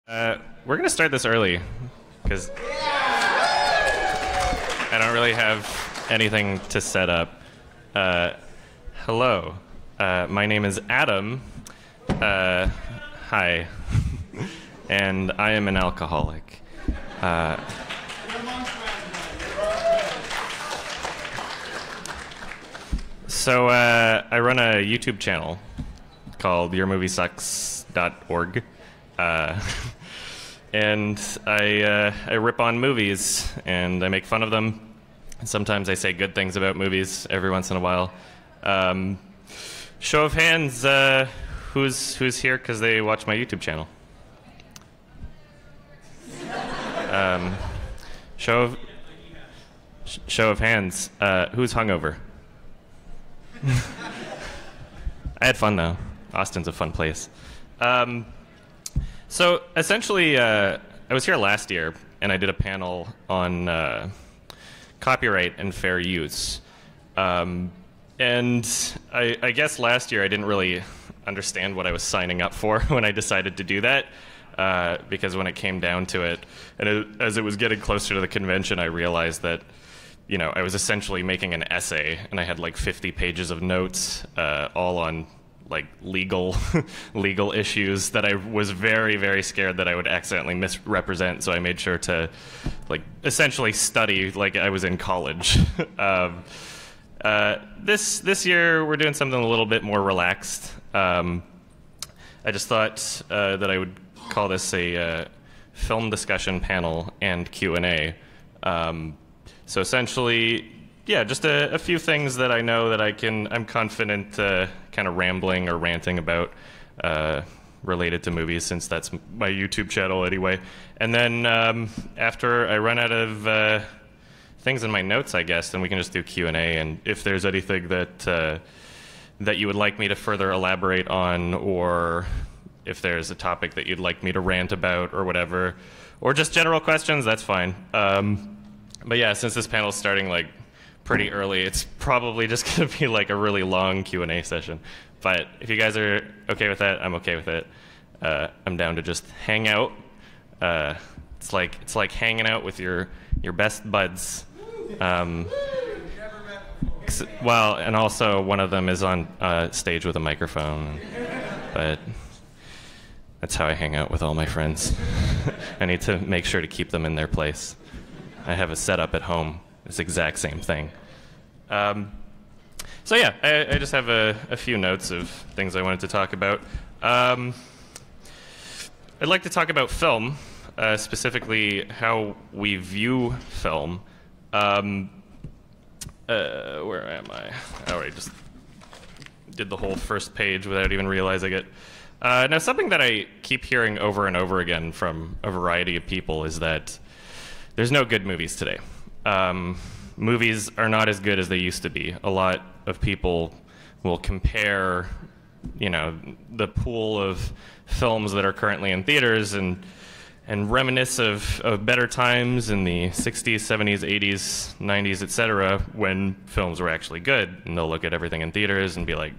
We're going to start this early because I don't really have anything to set up. Hello. My name is Adam. Hi. And I am an alcoholic. So I run a YouTube channel called YourMovieSucks.org. And I rip on movies, and I make fun of them. Sometimes I say good things about movies every once in a while. Show of hands, who's here because they watch my YouTube channel? Show of hands, who's hungover? I had fun, though. Austin's a fun place. So essentially, I was here last year, and I did a panel on copyright and fair use. And I guess last year I didn't really understand what I was signing up for when I decided to do that, because when it came down to it, and as it was getting closer to the convention, I realized that, you know, I was essentially making an essay, and I had like 50 pages of notes, all on like legal issues that I was very, very scared that I would accidentally misrepresent. So I made sure to like essentially study like I was in college. This year we're doing something a little bit more relaxed. I just thought that I would call this a film discussion panel and Q&A. So essentially, yeah, just a few things that I know that I'm confident kind of rambling or ranting about related to movies, since that's my YouTube channel anyway. And then after I run out of things in my notes, I guess, then we can just do Q&A. And if there's anything that you would like me to further elaborate on, or if there's a topic that you'd like me to rant about or whatever, or just general questions, that's fine. But yeah, since this panel's starting like pretty early, it's probably just going to be like a really long Q&A session. But if you guys are okay with that, I'm okay with it. I'm down to just hang out. It's like hanging out with your best buds. Well, and also one of them is on stage with a microphone. But that's how I hang out with all my friends. I need to make sure to keep them in their place. I have a setup at home. It's the exact same thing. So yeah, I just have a few notes of things I wanted to talk about. I'd like to talk about film, specifically how we view film. Where am I? I already just did the whole first page without even realizing it. Now, something that I keep hearing over and over again from a variety of people is that there's no good movies today. Movies are not as good as they used to be. A lot of people will compare, you know, the pool of films that are currently in theaters and reminisce of better times in the 60s, 70s, 80s, 90s, etc., when films were actually good. And they'll look at everything in theaters and be like,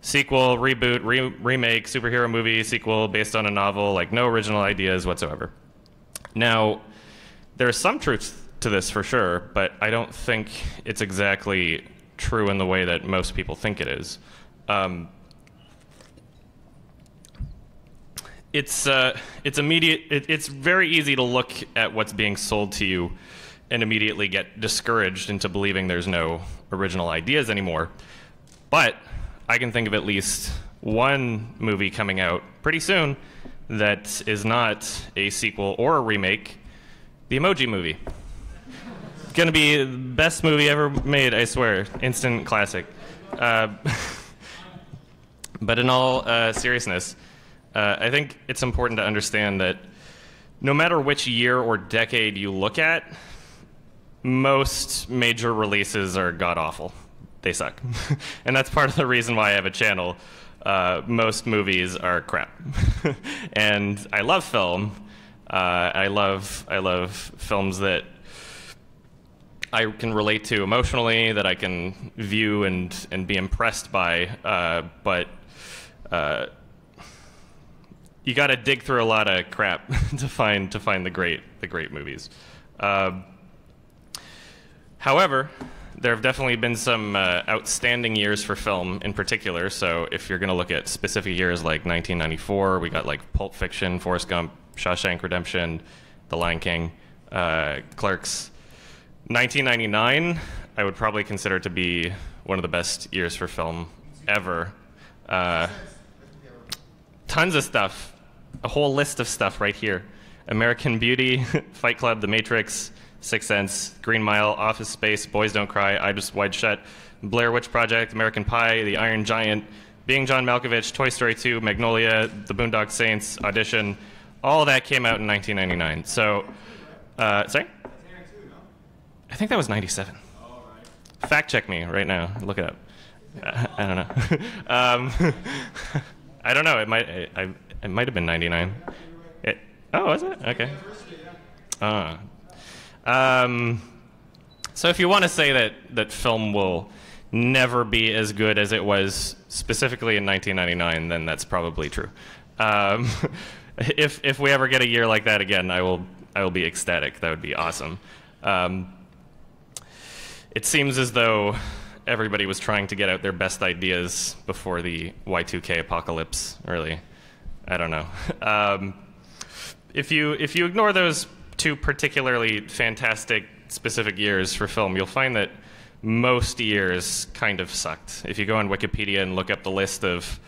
sequel, reboot, remake, superhero movie, sequel based on a novel, like no original ideas whatsoever. Now, there's some truth to this for sure, but I don't think it's exactly true in the way that most people think it is. It's immediate. It's very easy to look at what's being sold to you and immediately get discouraged into believing there's no original ideas anymore. But I can think of at least one movie coming out pretty soon that is not a sequel or a remake. The Emoji Movie. It's gonna be the best movie ever made, I swear. Instant classic. But in all seriousness, I think it's important to understand that no matter which year or decade you look at, most major releases are god-awful. They suck. And that's part of the reason why I have a channel. Most movies are crap. And I love film. I love films that I can relate to emotionally, that I can view and be impressed by. But you got to dig through a lot of crap to find the great movies. However, there have definitely been some outstanding years for film in particular. So if you're going to look at specific years like 1994, we got like Pulp Fiction, Forrest Gump, Shawshank Redemption, The Lion King, Clerks. 1999, I would probably consider to be one of the best years for film ever. Tons of stuff, a whole list of stuff right here. American Beauty, Fight Club, The Matrix, Sixth Sense, Green Mile, Office Space, Boys Don't Cry, Eyes Wide Shut, Blair Witch Project, American Pie, The Iron Giant, Being John Malkovich, Toy Story 2, Magnolia, The Boondock Saints, Audition. All that came out in 1999. So, sorry? I think that was 97. Fact check me right now. Look it up. I don't know. I don't know. It might have been 99. Oh, was it? Okay. So if you want to say that film will never be as good as it was specifically in 1999, then that's probably true. If we ever get a year like that again, I will be ecstatic. That would be awesome. It seems as though everybody was trying to get out their best ideas before the Y2K apocalypse, really. I don't know. If you ignore those two particularly fantastic specific years for film, you'll find that most years kind of sucked. If you go on Wikipedia and look up the list of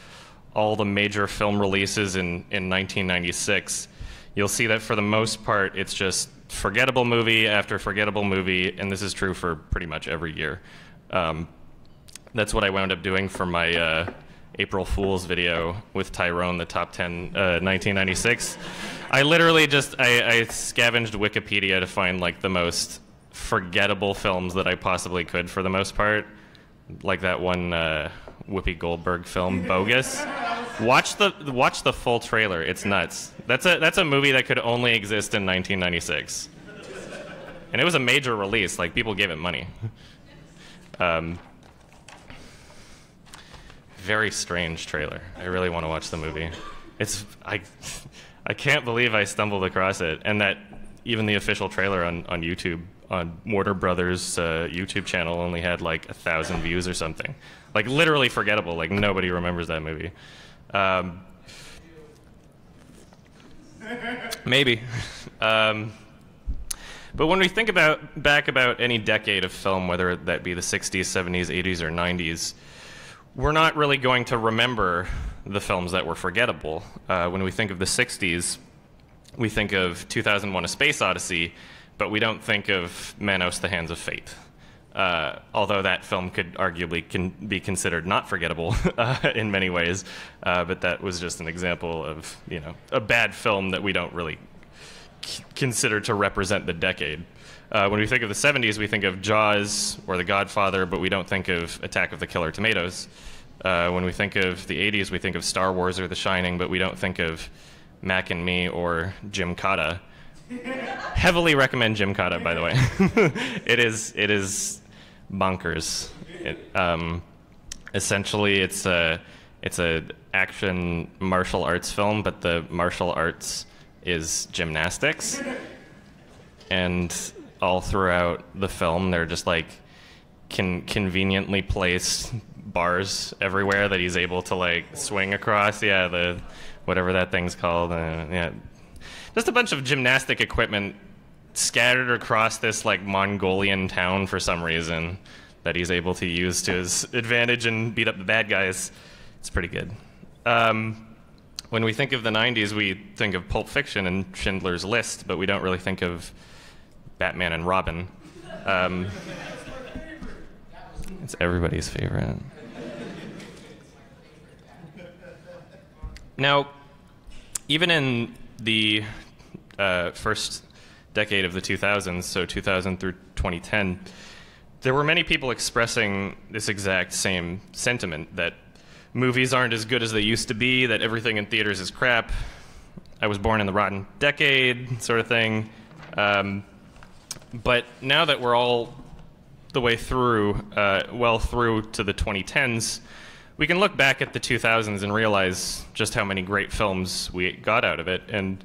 all the major film releases in 1996, you'll see that for the most part, it's just forgettable movie after forgettable movie, and this is true for pretty much every year. That's what I wound up doing for my April Fool's video with Tyrone, the top 10 1996. I literally just, I scavenged Wikipedia to find like the most forgettable films that I possibly could for the most part. Like that one Whoopi Goldberg film, Bogus. Watch the full trailer. It's nuts. That's a movie that could only exist in 1996. And it was a major release. Like, people gave it money. Very strange trailer. I really want to watch the movie. I can't believe I stumbled across it, and that even the official trailer on YouTube, on Warner Brothers' YouTube channel, only had like 1,000 views or something. Like, literally forgettable. Like, nobody remembers that movie. Maybe. But when we think back about any decade of film, whether that be the 60s, 70s, 80s, or 90s, we're not really going to remember the films that were forgettable. When we think of the 60s, we think of 2001: A Space Odyssey, but we don't think of Manos: The Hands of Fate. Although that film could arguably be considered not forgettable in many ways, but that was just an example of, you know, a bad film that we don't really consider to represent the decade. When we think of the 70s, we think of Jaws or The Godfather, but we don't think of Attack of the Killer Tomatoes. When we think of the 80s, we think of Star Wars or The Shining, but we don't think of Mac and Me or Jim Cotta. Heavily recommend Jim Cotta, by the way. It is bonkers. Essentially, it's a action martial arts film, but the martial arts is gymnastics. And all throughout the film, they're just like conveniently placed bars everywhere that he's able to like swing across. Yeah, the whatever that thing's called. Yeah, just a bunch of gymnastic equipment scattered across this like Mongolian town for some reason that he's able to use to his advantage and beat up the bad guys. It's pretty good. When we think of the 90s, we think of Pulp Fiction and Schindler's List, but we don't really think of Batman and Robin. It's everybody's favorite. Now, even in the first decade of the 2000s, so 2000 through 2010, there were many people expressing this exact same sentiment, that movies aren't as good as they used to be, that everything in theaters is crap. I was born in the rotten decade, sort of thing. But now that we're all the way through, well through to the 2010s, we can look back at the 2000s and realize just how many great films we got out of it, and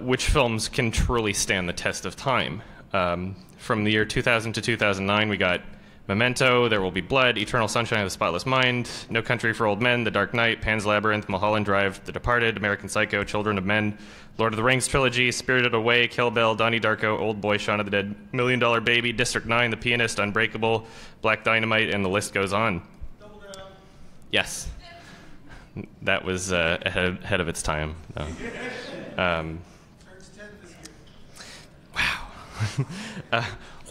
which films can truly stand the test of time. From the year 2000 to 2009, we got Memento, There Will Be Blood, Eternal Sunshine of the Spotless Mind, No Country for Old Men, The Dark Knight, Pan's Labyrinth, Mulholland Drive, The Departed, American Psycho, Children of Men, Lord of the Rings trilogy, Spirited Away, Kill Bill, Donnie Darko, Old Boy, Shaun of the Dead, $1 Million Baby, District 9, The Pianist, Unbreakable, Black Dynamite, and the list goes on. Double Down. Yes. That was ahead of its time. No. Turns 10 this year. Wow.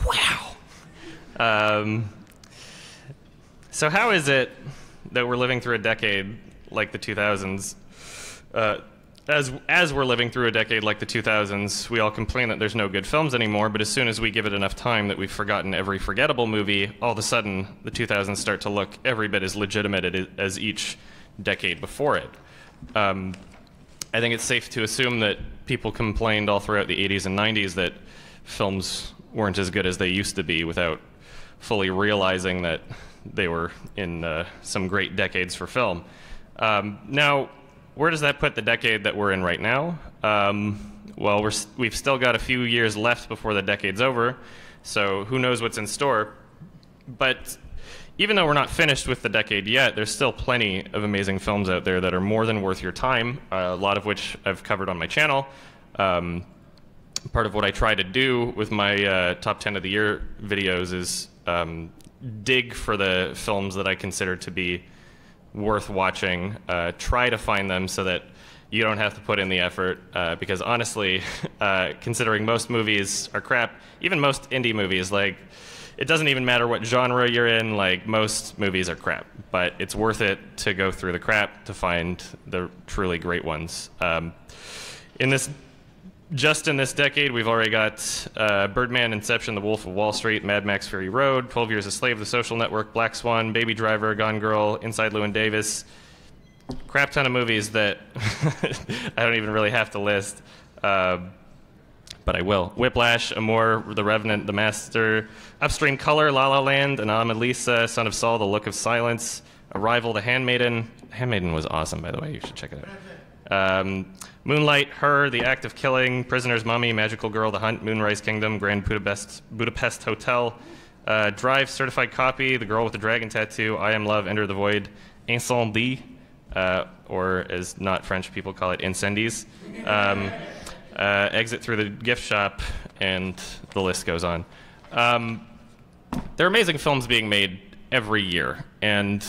Wow. So how is it that we're living through a decade like the 2000s? As we're living through a decade like the 2000s, we all complain that there's no good films anymore, but as soon as we give it enough time that we've forgotten every forgettable movie, all of a sudden the 2000s start to look every bit as legitimate as each decade before it. I think it's safe to assume that people complained all throughout the 80s and 90s that films weren't as good as they used to be without fully realizing that they were in some great decades for film. Now, where does that put the decade that we're in right now? Well, we've still got a few years left before the decade's over, so who knows what's in store. But even though we're not finished with the decade yet, there's still plenty of amazing films out there that are more than worth your time, a lot of which I've covered on my channel. Part of what I try to do with my top 10 of the year videos is dig for the films that I consider to be worth watching, try to find them so that you don't have to put in the effort, because honestly, considering most movies are crap, even most indie movies, like, it doesn't even matter what genre you're in, like, most movies are crap, but it's worth it to go through the crap to find the truly great ones. Just in this decade, we've already got Birdman, Inception, The Wolf of Wall Street, Mad Max Fury Road, 12 Years a Slave, The Social Network, Black Swan, Baby Driver, Gone Girl, Inside Llewyn Davis. Crap ton of movies that I don't even really have to list, but I will. Whiplash, Amour, The Revenant, The Master, Upstream Color, La La Land, Anomalisa, Son of Saul, The Look of Silence, Arrival, The Handmaiden. Handmaiden was awesome, by the way. You should check it out. Moonlight, Her, The Act of Killing, Prisoner's Mummy, Magical Girl, The Hunt, Moonrise Kingdom, Grand Budapest Hotel, Drive, Certified Copy, The Girl with the Dragon Tattoo, I Am Love, Enter the Void, Incendie, or as not French people call it, Incendies, Exit Through the Gift Shop, and the list goes on. There are amazing films being made every year, and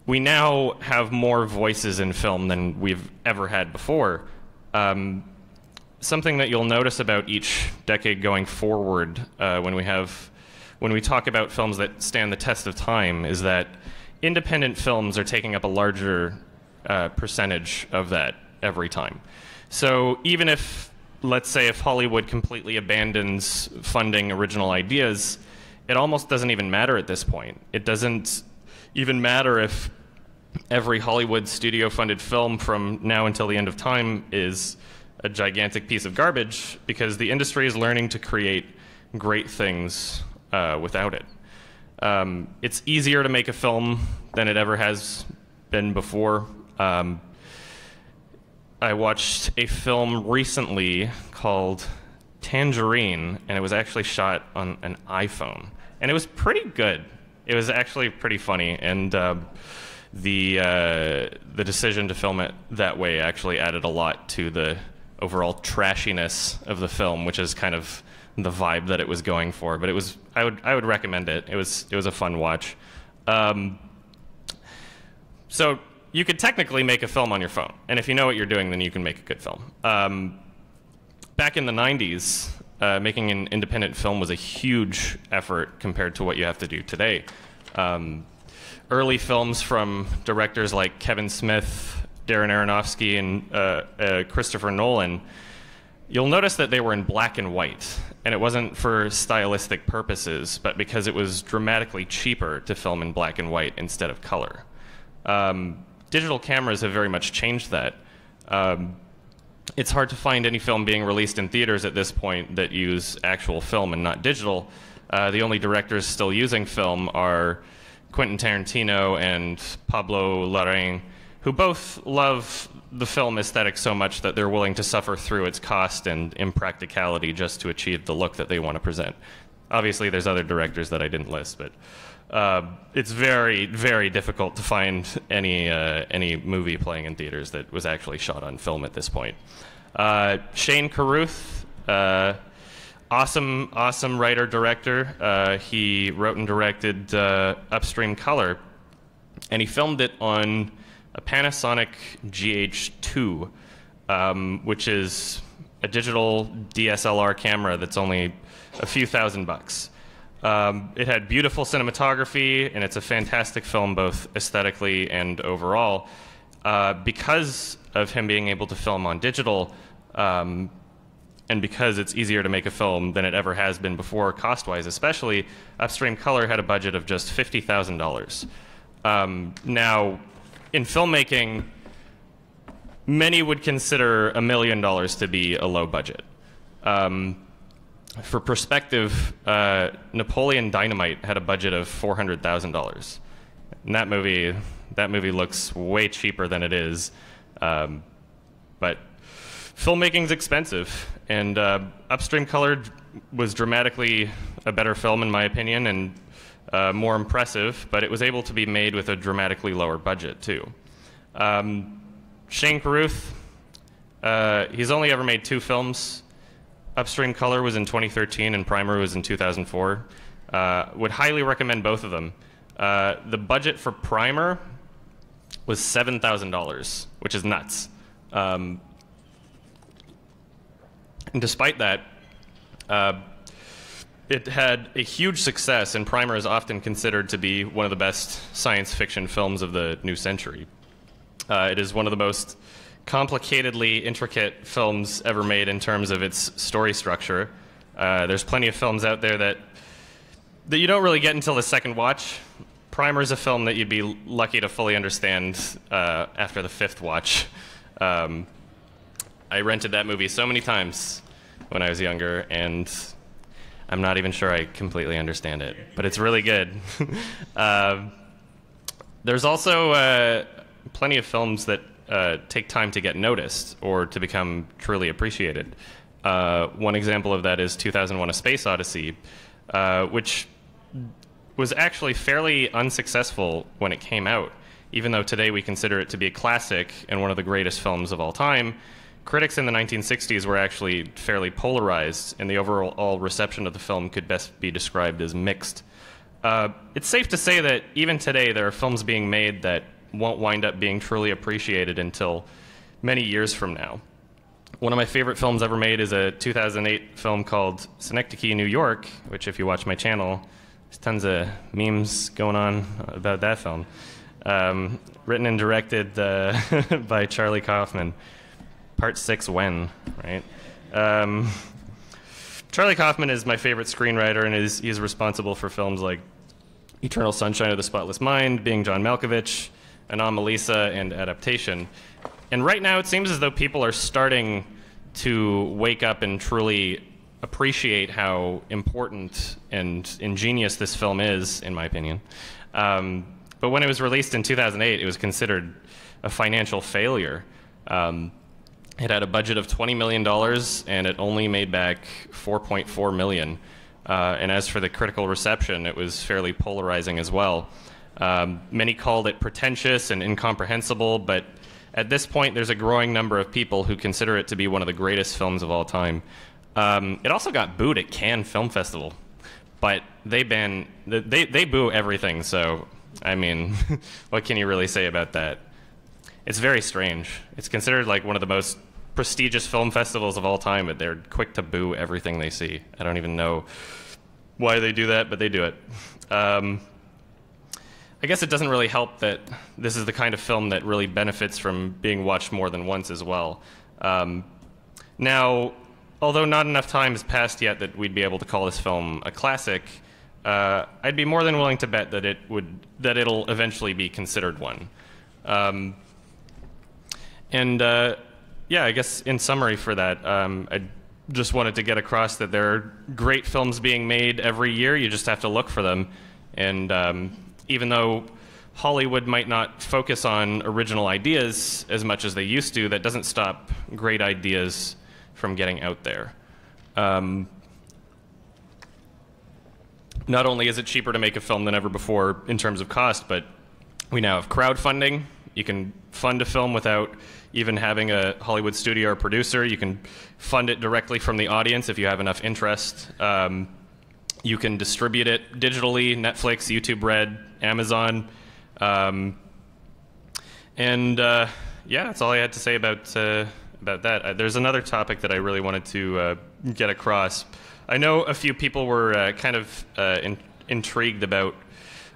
we now have more voices in film than we've ever had before. Something that you'll notice about each decade going forward when we talk about films that stand the test of time is that independent films are taking up a larger percentage of that every time. So even if, let's say, if Hollywood completely abandons funding original ideas, it almost doesn't even matter at this point. It doesn't even matter if every Hollywood studio-funded film from now until the end of time is a gigantic piece of garbage, because the industry is learning to create great things without it. It's easier to make a film than it ever has been before. I watched a film recently called Tangerine, and it was actually shot on an iPhone, and it was pretty good. It was actually pretty funny, and the decision to film it that way actually added a lot to the overall trashiness of the film, which is kind of the vibe that it was going for. But it was, I would recommend it. It was a fun watch. So you could technically make a film on your phone, and if you know what you're doing, then you can make a good film. Back in the 90s, making an independent film was a huge effort compared to what you have to do today. Early films from directors like Kevin Smith, Darren Aronofsky, and Christopher Nolan, you'll notice that they were in black and white, and it wasn't for stylistic purposes, but because it was dramatically cheaper to film in black and white instead of color. Digital cameras have very much changed that. It's hard to find any film being released in theaters at this point that use actual film and not digital. The only directors still using film are Quentin Tarantino and Pablo Larraín, who both love the film aesthetic so much that they're willing to suffer through its cost and impracticality just to achieve the look that they want to present. Obviously, there's other directors that I didn't list, but it's very, very difficult to find any movie playing in theaters that was actually shot on film at this point. Shane Carruth, awesome writer-director. He wrote and directed Upstream Color, and he filmed it on a Panasonic GH2, which is a digital DSLR camera that's only a few $1,000s. It had beautiful cinematography, and it's a fantastic film both aesthetically and overall. Because of him being able to film on digital, and because it's easier to make a film than it ever has been before, cost-wise especially, Upstream Color had a budget of just $50,000. Now, in filmmaking, many would consider $1 million to be a low budget. For perspective, Napoleon Dynamite had a budget of $400,000. And that movie looks way cheaper than it is. But filmmaking's expensive, and Upstream Color was dramatically a better film, in my opinion, and more impressive, but it was able to be made with a dramatically lower budget, too. Shane Carruth, he's only ever made 2 films. Upstream Color was in 2013, and Primer was in 2004. Would highly recommend both of them. The budget for Primer was $7,000, which is nuts. And despite that, it had a huge success, and Primer is often considered to be one of the best science fiction films of the new century. It is one of the most complicatedly intricate films ever made in terms of its story structure. There's plenty of films out there that you don't really get until the second watch. Primer is a film that you'd be lucky to fully understand after the 5th watch. I rented that movie so many times when I was younger, and I'm not even sure I completely understand it, but it's really good. There's also plenty of films that take time to get noticed or to become truly appreciated. One example of that is 2001: A Space Odyssey, which was actually fairly unsuccessful when it came out. Even though today we consider it to be a classic and one of the greatest films of all time, critics in the 1960s were actually fairly polarized, and the overall reception of the film could best be described as mixed. It's safe to say that even today there are films being made that won't wind up being truly appreciated until many years from now. One of my favorite films ever made is a 2008 film called Synecdoche, New York, which, if you watch my channel, there's tons of memes going on about that film. Written and directed by Charlie Kaufman. Part 6, When, right? Charlie Kaufman is my favorite screenwriter, and he's responsible for films like Eternal Sunshine of the Spotless Mind, Being John Malkovich, Anomalisa, and Adaptation. And right now it seems as though people are starting to wake up and truly appreciate how important and ingenious this film is, in my opinion. But when it was released in 2008, it was considered a financial failure. It had a budget of $20 million, and it only made back $4.4 million. And as for the critical reception, it was fairly polarizing as well. Many called it pretentious and incomprehensible, but at this point, there's a growing number of people who consider it to be one of the greatest films of all time. It also got booed at Cannes Film Festival, but they boo everything, so, I mean, what can you really say about that? It's very strange. It's considered like one of the most prestigious film festivals of all time, but they're quick to boo everything they see. I don't even know why they do that, but they do it. I guess it doesn't really help that this is the kind of film that really benefits from being watched more than once as well. Now, although not enough time has passed yet that we'd be able to call this film a classic, I'd be more than willing to bet that it'll eventually be considered one. Yeah, I guess in summary for that, I just wanted to get across that there are great films being made every year. You just have to look for them. And even though Hollywood might not focus on original ideas as much as they used to, that doesn't stop great ideas from getting out there. Not only is it cheaper to make a film than ever before in terms of cost, but we now have crowdfunding. You can fund a film without even having a Hollywood studio or producer. You can fund it directly from the audience if you have enough interest. You can distribute it digitally, Netflix, YouTube Red, Amazon. Yeah, that's all I had to say about that. There's another topic that I really wanted to get across. I know a few people were kind of intrigued about,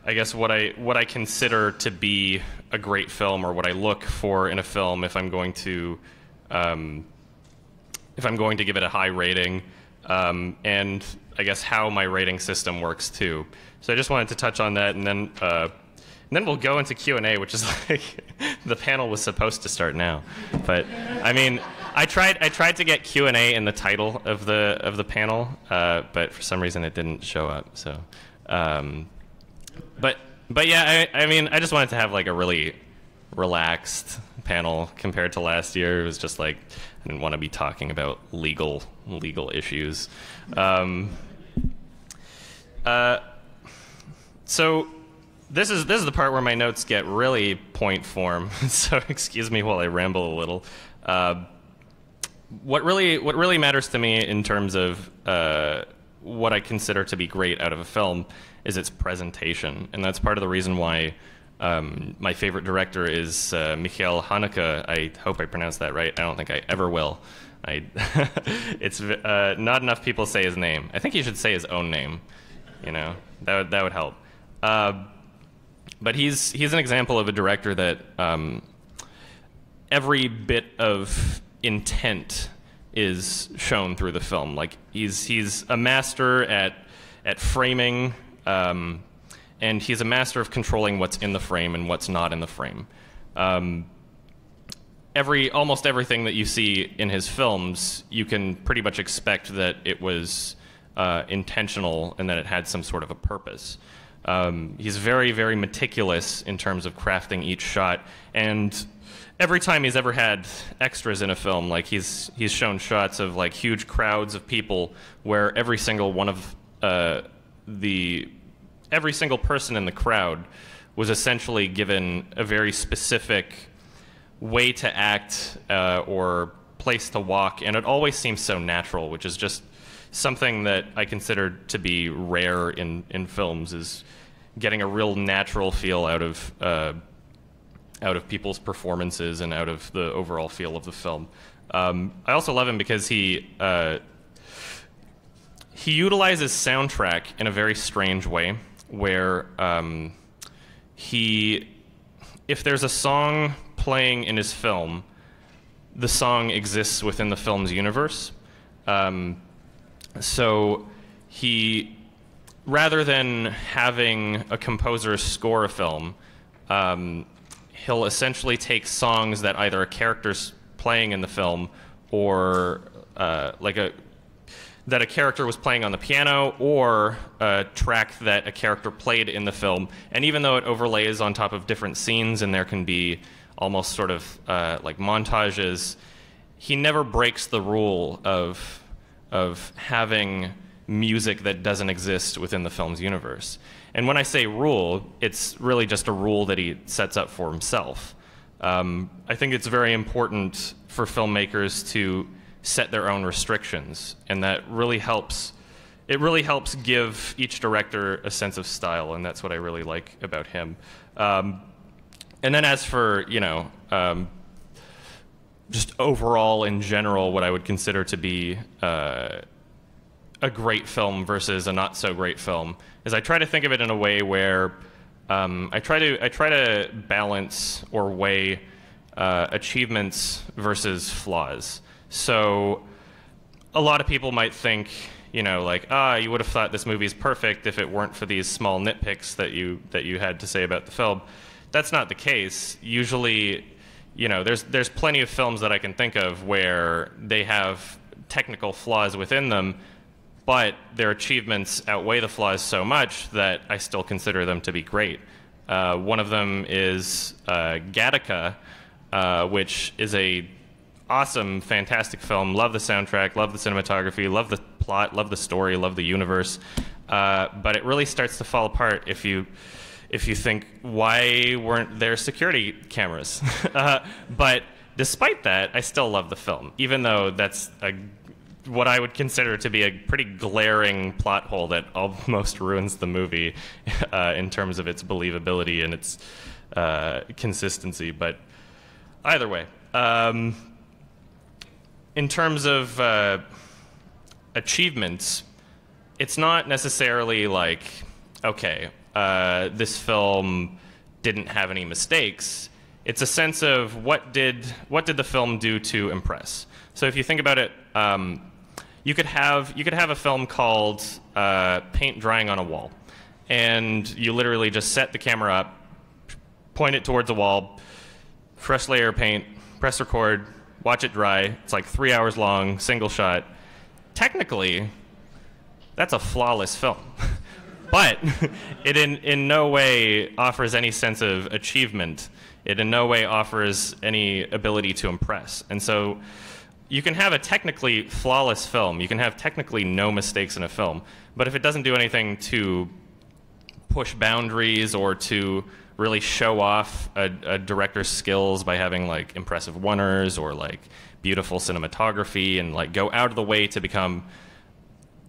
I guess, what I consider to be a great film, or what I look for in a film if I'm going to give it a high rating, and I guess how my rating system works too. So I just wanted to touch on that, and then we'll go into Q&A, which is like the panel was supposed to start now. But I mean, I tried to get Q&A in the title of the panel, but for some reason it didn't show up. So, but yeah, I mean, I just wanted to have like a really relaxed panel compared to last year. It was just like I didn't want to be talking about legal issues. So this is the part where my notes get really point form. So excuse me while I ramble a little. What really matters to me in terms of what I consider to be great out of a film is its presentation, and that's part of the reason why my favorite director is Michael Haneke. I hope I pronounced that right. I don't think I ever will. It's not enough people say his name. I think he should say his own name. You know, that would help. But he's an example of a director that every bit of intent is shown through the film. Like he's a master at framing, and he's a master of controlling what's in the frame and what's not in the frame. Almost everything that you see in his films, you can pretty much expect that it was intentional and that it had some sort of a purpose. He's very, very meticulous in terms of crafting each shot, and every time he's ever had extras in a film, like he's shown shots of like huge crowds of people where every single one of every single person in the crowd was essentially given a very specific way to act or place to walk, and it always seems so natural, which is just something that I consider to be rare in films, is getting a real natural feel out of people's performances and out of the overall feel of the film. I also love him because he utilizes soundtrack in a very strange way, where if there's a song playing in his film, the song exists within the film's universe. So he, rather than having a composer score a film, he'll essentially take songs that either a character's playing in the film, or that a character was playing on the piano, or a track that a character played in the film. And even though it overlays on top of different scenes and there can be almost sort of like montages, he never breaks the rule of having music that doesn't exist within the film's universe. And when I say rule, it's really just a rule that he sets up for himself. I think it's very important for filmmakers to set their own restrictions, and that really helps. It really helps give each director a sense of style, and that's what I really like about him. And then as for, just overall in general, what I would consider to be a great film versus a not so great film is I try to think of it in a way where I try to balance or weigh achievements versus flaws. So a lot of people might think, you would have thought this movie is perfect if it weren't for these small nitpicks that you had to say about the film. That's not the case. Usually, there's plenty of films that I can think of where they have technical flaws within them, but their achievements outweigh the flaws so much that I still consider them to be great. One of them is Gattaca, which is a awesome, fantastic film. Love the soundtrack, love the cinematography, love the plot, love the story, love the universe. But it really starts to fall apart if you think, why weren't there security cameras? But despite that, I still love the film, even though that's what I would consider to be a pretty glaring plot hole that almost ruins the movie in terms of its believability and its consistency. But either way, in terms of achievements, it's not necessarily like, okay, this film didn't have any mistakes. It's a sense of what did the film do to impress. So if you think about it, you could have a film called Paint Drying on a Wall, and you literally just set the camera up, point it towards a wall, fresh layer of paint, press record, watch it dry. It's like 3 hours long, single shot. Technically, that's a flawless film. But it in no way offers any sense of achievement. It in no way offers any ability to impress. And so you can have a technically flawless film. You can have technically no mistakes in a film. But if it doesn't do anything to push boundaries or to really show off a director's skills by having like impressive oneers or like beautiful cinematography and like go out of the way to become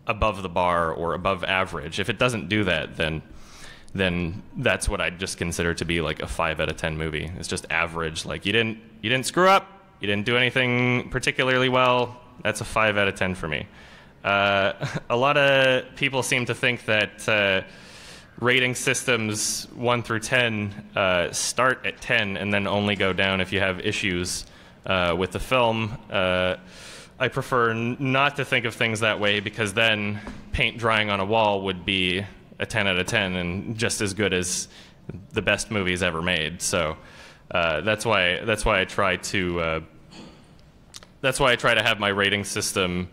above the bar or above average, if it doesn't do that, then that's what I'd just consider to be like a 5 out of 10 movie. It's just average. Like you didn't screw up, you didn't do anything particularly well. That's a 5 out of 10 for me. A lot of people seem to think that rating systems 1 through 10 start at 10 and then only go down if you have issues with the film. I prefer not to think of things that way, because then Paint Drying on a Wall would be a 10 out of 10 and just as good as the best movies ever made. So that's why I try to have my rating system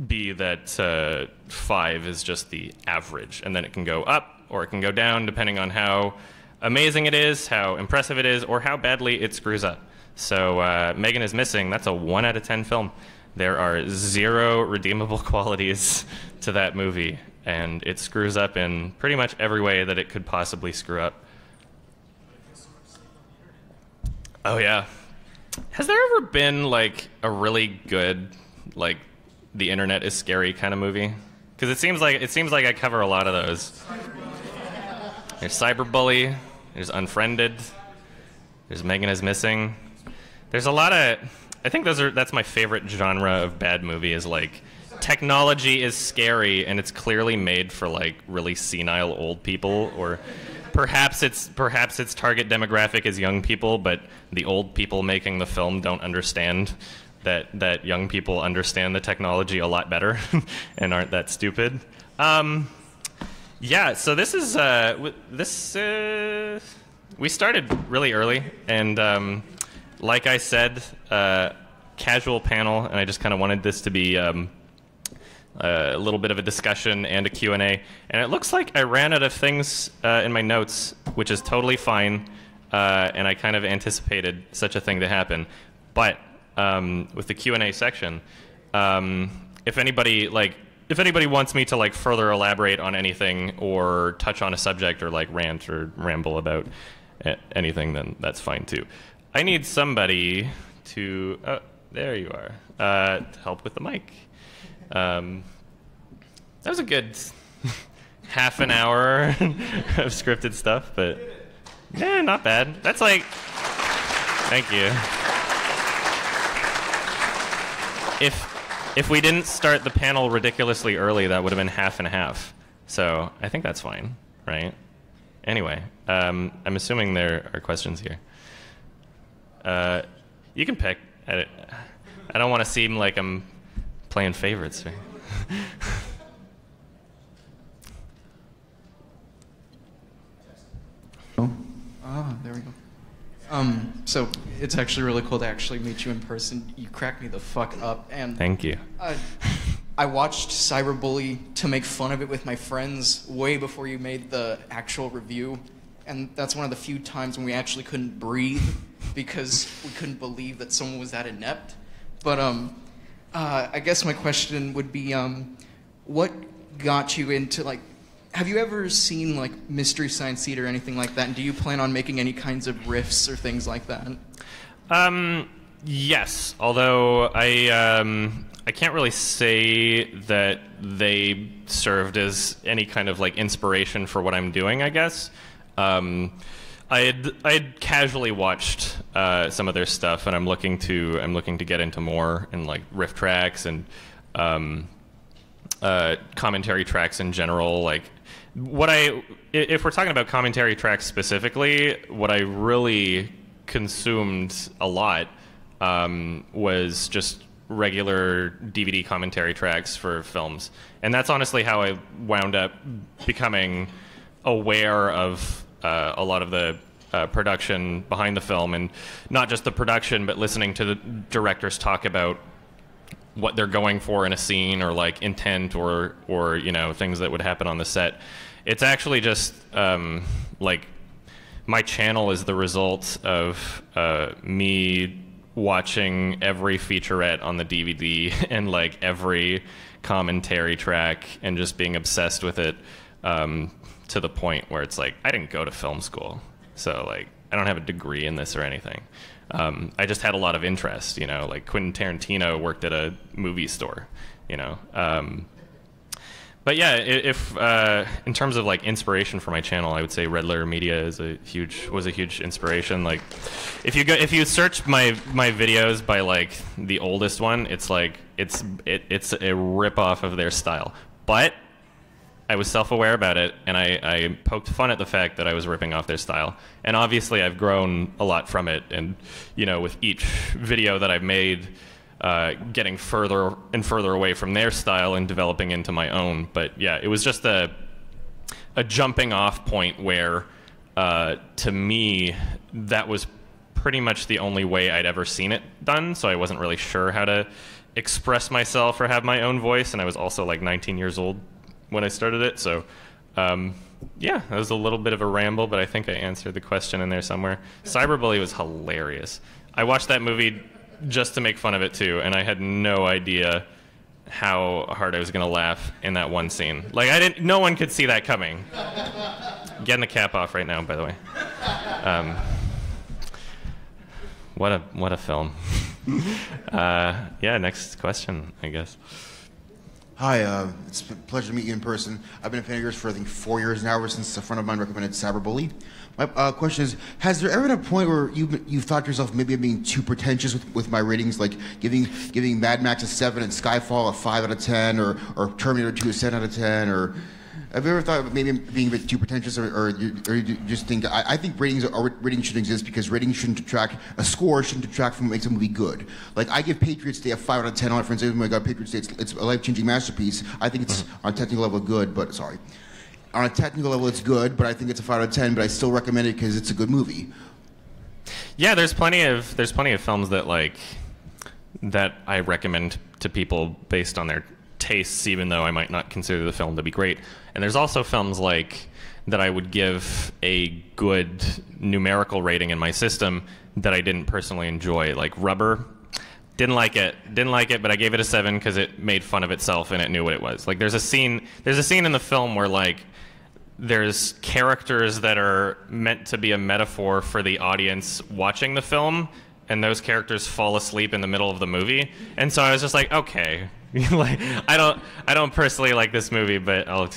be that 5 is just the average, and then it can go up or it can go down depending on how amazing it is, how impressive it is, or how badly it screws up. So Megan is Missing, that's a 1 out of 10 film. There are 0 redeemable qualities to that movie, and it screws up in pretty much every way that it could possibly screw up. Oh yeah. Has there ever been like a really good, like, the internet is scary kind of movie? Because it seems like I cover a lot of those. There's Cyberbully, there's Unfriended, there's Megan is Missing. There's a lot of, I think that's my favorite genre of bad movie, is like technology is scary and it's clearly made for like really senile old people, or perhaps its target demographic is young people, but the old people making the film don't understand that young people understand the technology a lot better and aren't that stupid. Yeah, so this is we started really early, and like I said, casual panel, and I just kind of wanted this to be a little bit of a discussion and a Q&A. And it looks like I ran out of things in my notes, which is totally fine, and I kind of anticipated such a thing to happen. But with the Q&A section, if anybody wants me to like further elaborate on anything or touch on a subject or like rant or ramble about anything, then that's fine too. I need somebody to, oh, there you are, to help with the mic. That was a good half an hour of scripted stuff, but yeah, not bad. That's like, thank you. If we didn't start the panel ridiculously early, that would have been half and half. So I think that's fine, right? Anyway, I'm assuming there are questions here. You can pick. I don't want to seem like I'm playing favorites. Right? There we go. So it's actually really cool to actually meet you in person. You cracked me the fuck up, and thank you. I watched Cyberbully to make fun of it with my friends way before you made the actual review, and that's one of the few times when we actually couldn't breathe because we couldn't believe that someone was that inept. But I guess my question would be, what got you into, like, have you ever seen, like, Mystery Science Theater or anything like that, and do you plan on making any kinds of riffs or things like that? Yes, although I can't really say that they served as any kind of like inspiration for what I'm doing, I guess. I had casually watched some of their stuff, and I'm looking to get into more in like riff tracks and commentary tracks in general. Like if we're talking about commentary tracks specifically, what I really consumed a lot was just regular DVD commentary tracks for films. And that's honestly how I wound up becoming aware of a lot of the production behind the film, and not just the production, but listening to the directors talk about what they're going for in a scene, or like intent, or you know, things that would happen on the set. It's actually just like my channel is the result of me watching every featurette on the DVD and like every commentary track, and just being obsessed with it to the point where it's like, I didn't go to film school, so like I don't have a degree in this or anything. I just had a lot of interest, you know, like Quentin Tarantino worked at a movie store, you know. But yeah, if in terms of like inspiration for my channel, I would say Red Letter Media was a huge inspiration. Like, if you search my videos by like the oldest one, it's like it's a rip off of their style. But I was self-aware about it, and I poked fun at the fact that I was ripping off their style. And obviously, I've grown a lot from it. And you know, with each video that I've made, getting further and further away from their style and developing into my own. But yeah, it was just a jumping off point where, to me, that was pretty much the only way I'd ever seen it done. So I wasn't really sure how to express myself or have my own voice. And I was also like 19 years old when I started it. So yeah, that was a little bit of a ramble, but I think I answered the question in there somewhere. Cyberbully was hilarious. I watched that movie just to make fun of it too, and I had no idea how hard I was gonna laugh in that one scene. Like, no one could see that coming. Getting the cap off right now, by the way. What a film. Yeah, next question, I guess. Hi, it's a pleasure to meet you in person. I've been a fan of yours for I think 4 years now, ever since a friend of mine recommended Cyberbully. My question is, has there ever been a point where you've thought to yourself, maybe I'm being too pretentious with my ratings, like giving Mad Max a 7 and Skyfall a 5 out of 10, or Terminator 2 a 7 out of 10, or have you ever thought of maybe being a bit too pretentious, or you just think, I think ratings shouldn't exist because ratings shouldn't detract, a score shouldn't detract from what makes a movie good. Like, I give Patriots Day a 5 out of 10. All my friends say, oh my God, Patriots Day, it's a life-changing masterpiece. I think it's on a technical level good, but sorry. On a technical level, it's good, but I think it's a 5 out of 10, but I still recommend it because it's a good movie. Yeah, there's plenty of films that I recommend to people based on their tastes, even though I might not consider the film to be great. And there's also films like that I would give a good numerical rating in my system that I didn't personally enjoy, like Rubber. Didn't like it, but I gave it a 7 because it made fun of itself and it knew what it was. Like, there's a scene in the film where like there's characters that are meant to be a metaphor for the audience watching the film, and those characters fall asleep in the middle of the movie. And so I was just like, okay, like I don't personally like this movie, but I'll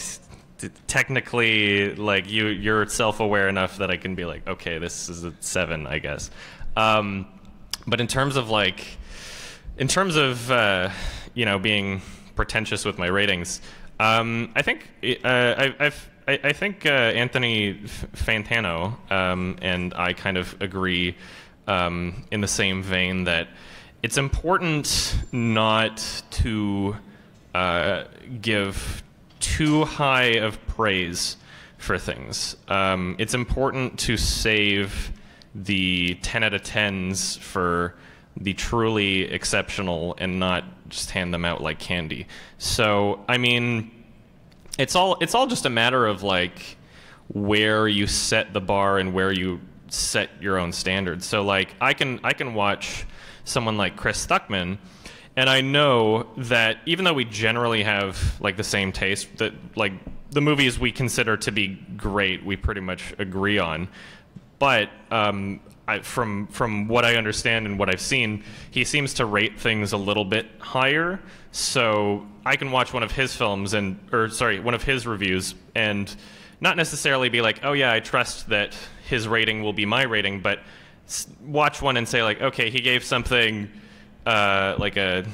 technically, like, you're self-aware enough that I can be like, okay, this is a 7, I guess. But in terms of you know, being pretentious with my ratings, I think I think Anthony Fantano and I kind of agree in the same vein that it's important not to give too high of praise for things. It's important to save the 10 out of 10s for the truly exceptional and not just hand them out like candy. So, I mean, it's all just a matter of like where you set the bar and where you set your own standards. So like I can watch someone like Chris Stuckman, and I know that even though we generally have like the same taste, that like the movies we consider to be great, we pretty much agree on. But from what I understand and what I've seen, he seems to rate things a little bit higher. So I can watch one of his films one of his reviews and not necessarily be like, oh yeah, I trust that his rating will be my rating, but watch one and say like, okay, he gave something like a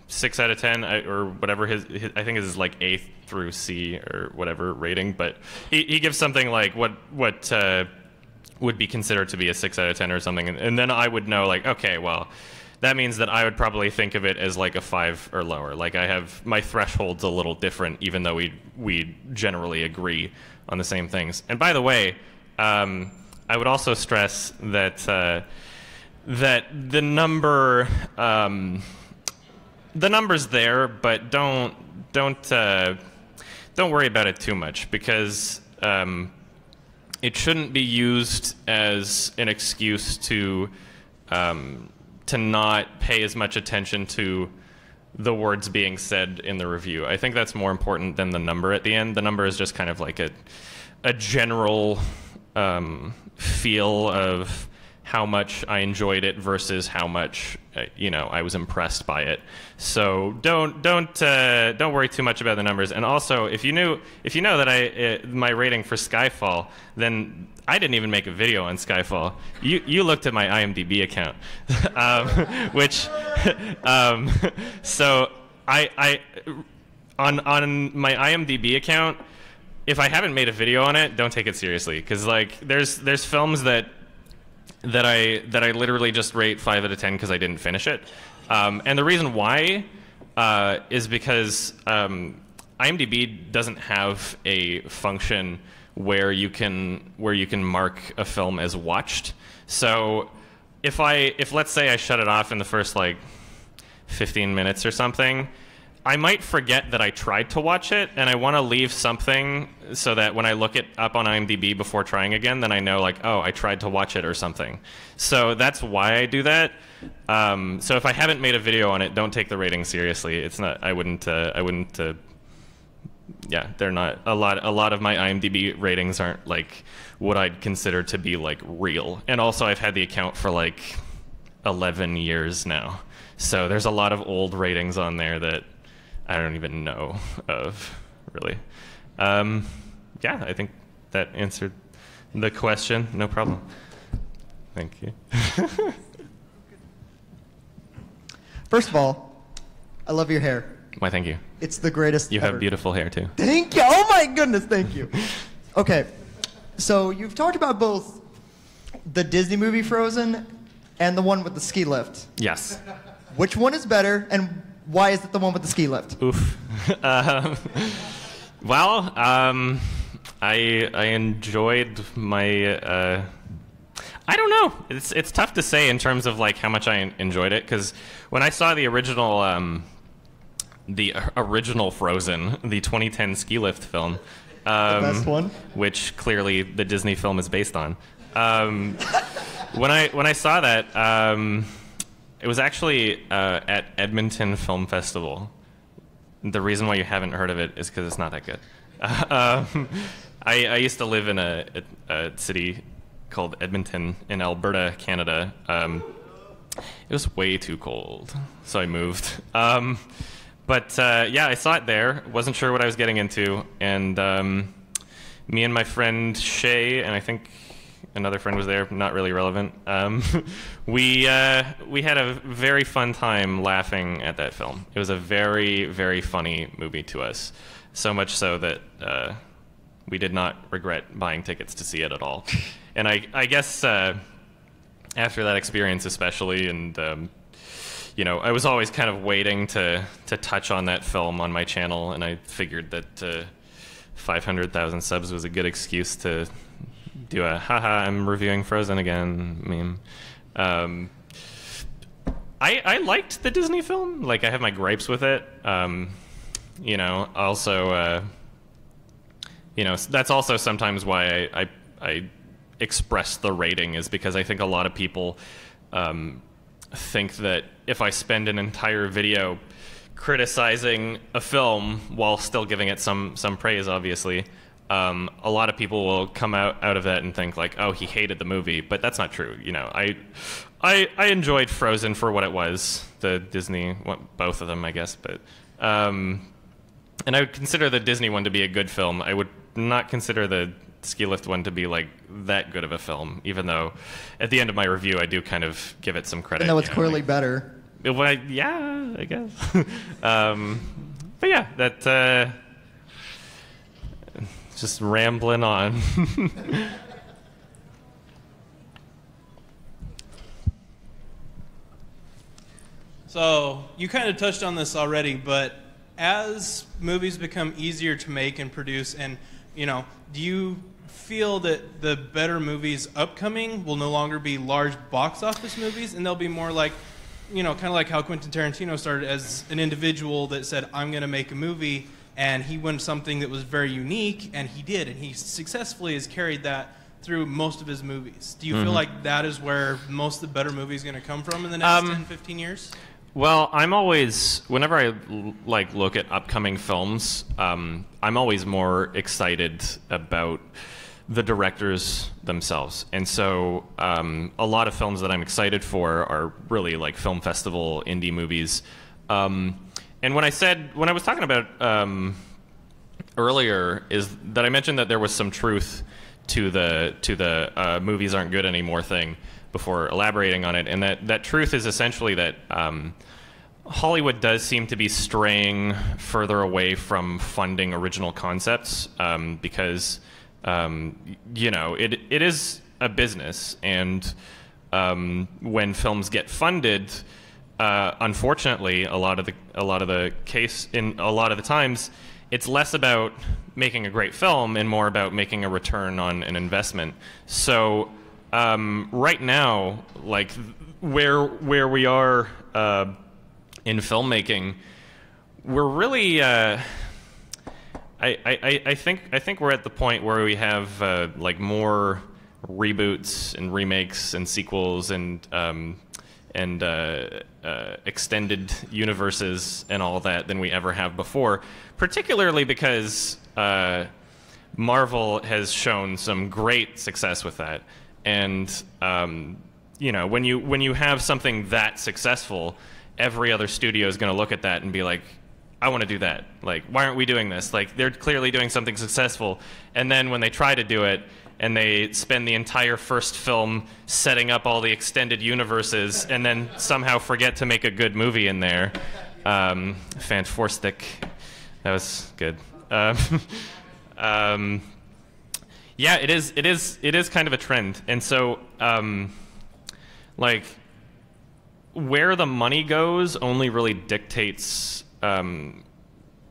6 out of 10 or whatever his I think is like A through C or whatever rating, but he gives something like what would be considered to be a 6 out of 10 or something, and then I would know like, okay, well, that means that I would probably think of it as like a 5 or lower. Like I have my threshold's a little different, even though we generally agree on the same things. And by the way, I would also stress that that the number's there, but don't worry about it too much, because it shouldn't be used as an excuse to not pay as much attention to the words being said in the review. I think that's more important than the number at the end. The number is just kind of like a general feel of how much I enjoyed it versus how much I was impressed by it. So don't worry too much about the numbers. And also, if you know that my rating for Skyfall, then I didn't even make a video on Skyfall. You looked at my IMDb account, which so I on my IMDb account, if I haven't made a video on it, don't take it seriously, because like there's films that I literally just rate 5 out of 10 because I didn't finish it, and the reason why is because IMDb doesn't have a function where you can mark a film as watched. So if let's say I shut it off in the first like 15 minutes or something, I might forget that I tried to watch it, and I want to leave something so that when I look it up on IMDb before trying again, then I know like, oh, I tried to watch it or something. So that's why I do that. So if I haven't made a video on it, don't take the rating seriously. It's not. I wouldn't. Yeah, they're not. A lot of my IMDb ratings aren't like what I'd consider to be like real. And also, I've had the account for like 11 years now, so there's a lot of old ratings on there that I don't even know of, really. Yeah, I think that answered the question. No problem. Thank you. First of all, I love your hair. Why, thank you. It's the greatest You ever. have beautiful hair, too. Thank you. Oh my goodness, thank you. Okay, so you've talked about both the Disney movie Frozen and the one with the ski lift. Yes. Which one is better, and why is it the one with the ski lift? Oof. Well, I enjoyed my. I don't know. It's tough to say in terms of like how much I enjoyed it, because when I saw the original Frozen, the 2010 ski lift film, The best one? which clearly the Disney film is based on. When I saw that, it was actually at Edmonton Film Festival. The reason why you haven't heard of it is because it's not that good. I used to live in a city called Edmonton in Alberta, Canada. It was way too cold, so I moved. But yeah, I saw it there. Wasn't sure what I was getting into, and me and my friend Shay, and I think another friend was there, not really relevant. We had a very fun time laughing at that film. It was a very, very funny movie to us, so much so that we did not regret buying tickets to see it at all. And I guess after that experience especially, and I was always kind of waiting to touch on that film on my channel, and I figured that 500,000 subs was a good excuse to do a haha, I'm reviewing Frozen again meme. I liked the Disney film. Like, I have my gripes with it. Also, that's also sometimes why I express the rating, is because I think a lot of people think that if I spend an entire video criticizing a film while still giving it some praise, obviously, a lot of people will come out of that and think like, oh, he hated the movie, but that's not true. I enjoyed Frozen for what it was, the Disney, both of them, I guess, but and I would consider the Disney one to be a good film. I would not consider the Ski Lift one to be like that good of a film, even though at the end of my review I do kind of give it some credit. No, it's clearly better. Yeah, I guess. But yeah, that just rambling on. So you kind of touched on this already, but as movies become easier to make and produce, and do you feel that the better movies upcoming will no longer be large box office movies, and they'll be more like, kind of like how Quentin Tarantino started as an individual that said, I'm going to make a movie, and he wanted something that was very unique, and he did, and he successfully has carried that through most of his movies. Do you feel like that is where most of the better movies are going to come from in the next 10, 15 years? Well, I'm always, whenever I look at upcoming films, I'm always more excited about the directors themselves. And so a lot of films that I'm excited for are really like film festival indie movies. And when I was talking about earlier, is that I mentioned that there was some truth to the movies aren't good anymore thing before elaborating on it, and that truth is essentially that Hollywood does seem to be straying further away from funding original concepts, because it is a business, and when films get funded, unfortunately, a lot of the times, it's less about making a great film and more about making a return on an investment. So right now, like where we are in filmmaking, we're really I think we're at the point where we have like more reboots and remakes and sequels and extended universes and all that than we ever have before, particularly because Marvel has shown some great success with that. And when you have something that successful, every other studio is going to look at that and be like, I want to do that. Like, why aren't we doing this? Like, they're clearly doing something successful. And then when they try to do it, and they spend the entire first film setting up all the extended universes, and then somehow forget to make a good movie in there. Fantastic. That was good. Yeah, it is kind of a trend. And so, like, where the money goes only really dictates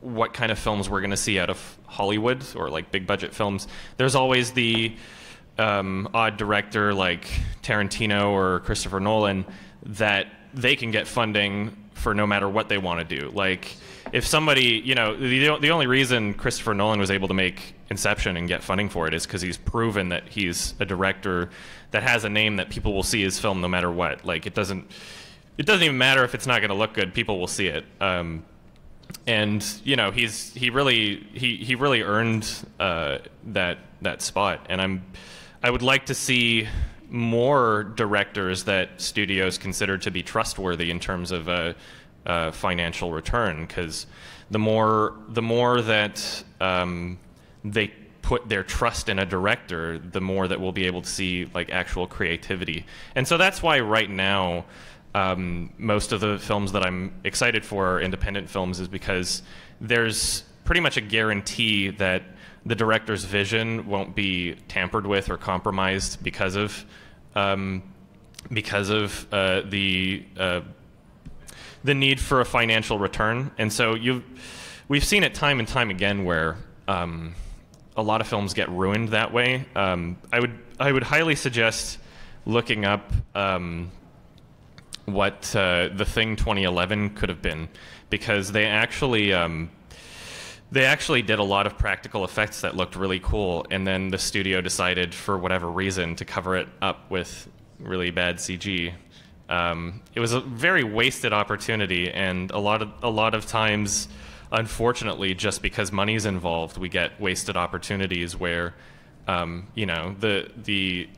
what kind of films we're going to see out of Hollywood, or like big budget films. There's always the odd director like Tarantino or Christopher Nolan that they can get funding for no matter what they want to do. Like, if somebody, the only reason Christopher Nolan was able to make Inception and get funding for it is because he's proven that he's a director that has a name that people will see his film no matter what. Like, it doesn't even matter if it's not going to look good, people will see it. And he really earned that spot. And I would like to see more directors that studios consider to be trustworthy in terms of a financial return, because the more that they put their trust in a director, the more that we'll be able to see like actual creativity. And so that's why right now, most of the films that I'm excited for are independent films, is because there's pretty much a guarantee that the director's vision won't be tampered with or compromised because of the need for a financial return. And so we've seen it time and time again where a lot of films get ruined that way. I would highly suggest looking up what The Thing 2011 could have been, because they actually they actually did a lot of practical effects that looked really cool, and then the studio decided, for whatever reason, to cover it up with really bad CG. It was a very wasted opportunity, and a lot of times, unfortunately, just because money's involved, we get wasted opportunities where, you know, the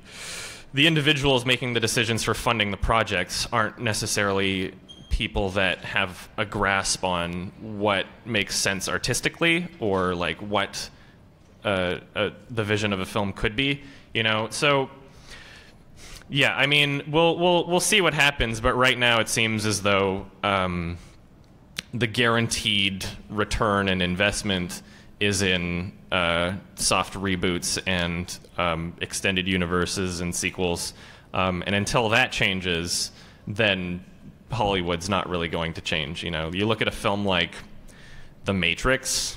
individuals making the decisions for funding the projects aren't necessarily people that have a grasp on what makes sense artistically, or like what the vision of a film could be, you know. So yeah, I mean, we'll see what happens, but right now it seems as though the guaranteed return and investment is in soft reboots and extended universes and sequels, and until that changes, then Hollywood's not really going to change. You know, you look at a film like The Matrix,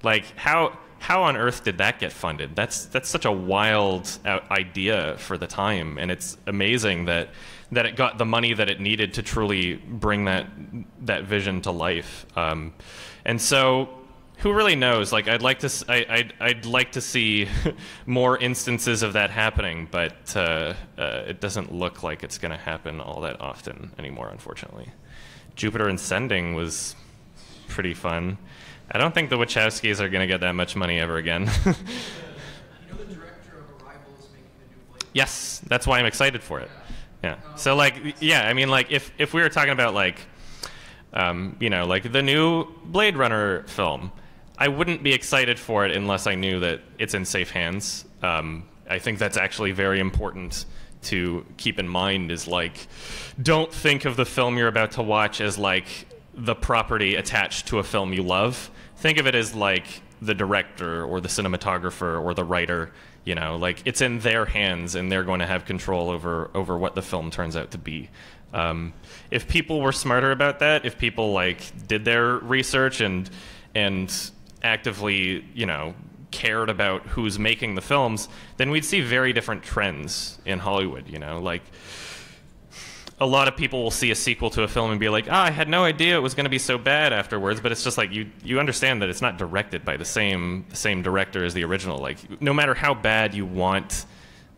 like how on earth did that get funded? That's such a wild idea for the time, and it's amazing that it got the money that it needed to truly bring that vision to life. And so, who really knows? Like, I'd like to see more instances of that happening, but it doesn't look like it's going to happen all that often anymore, unfortunately. Jupiter Ascending was pretty fun. I don't think the Wachowskis are going to get that much money ever again. You know the director of Arrival is making the new Blade? Yes, that's why I'm excited for it. Yeah. So, like, yeah, I mean, like, if we were talking about, like, you know, like the new Blade Runner film, I wouldn't be excited for it unless I knew that it's in safe hands. I think that's actually very important to keep in mind, is like, don't think of the film you're about to watch as like the property attached to a film you love. Think of it as like the director or the cinematographer or the writer, you know, like it's in their hands and they're going to have control over what the film turns out to be. If people were smarter about that, if people like did their research and actively, you know, cared about who's making the films, then we'd see very different trends in Hollywood, you know. Like, a lot of people will see a sequel to a film and be like, I had no idea it was going to be so bad afterwards, but it's just like, you understand that it's not directed by the same director as the original. Like, no matter how bad you want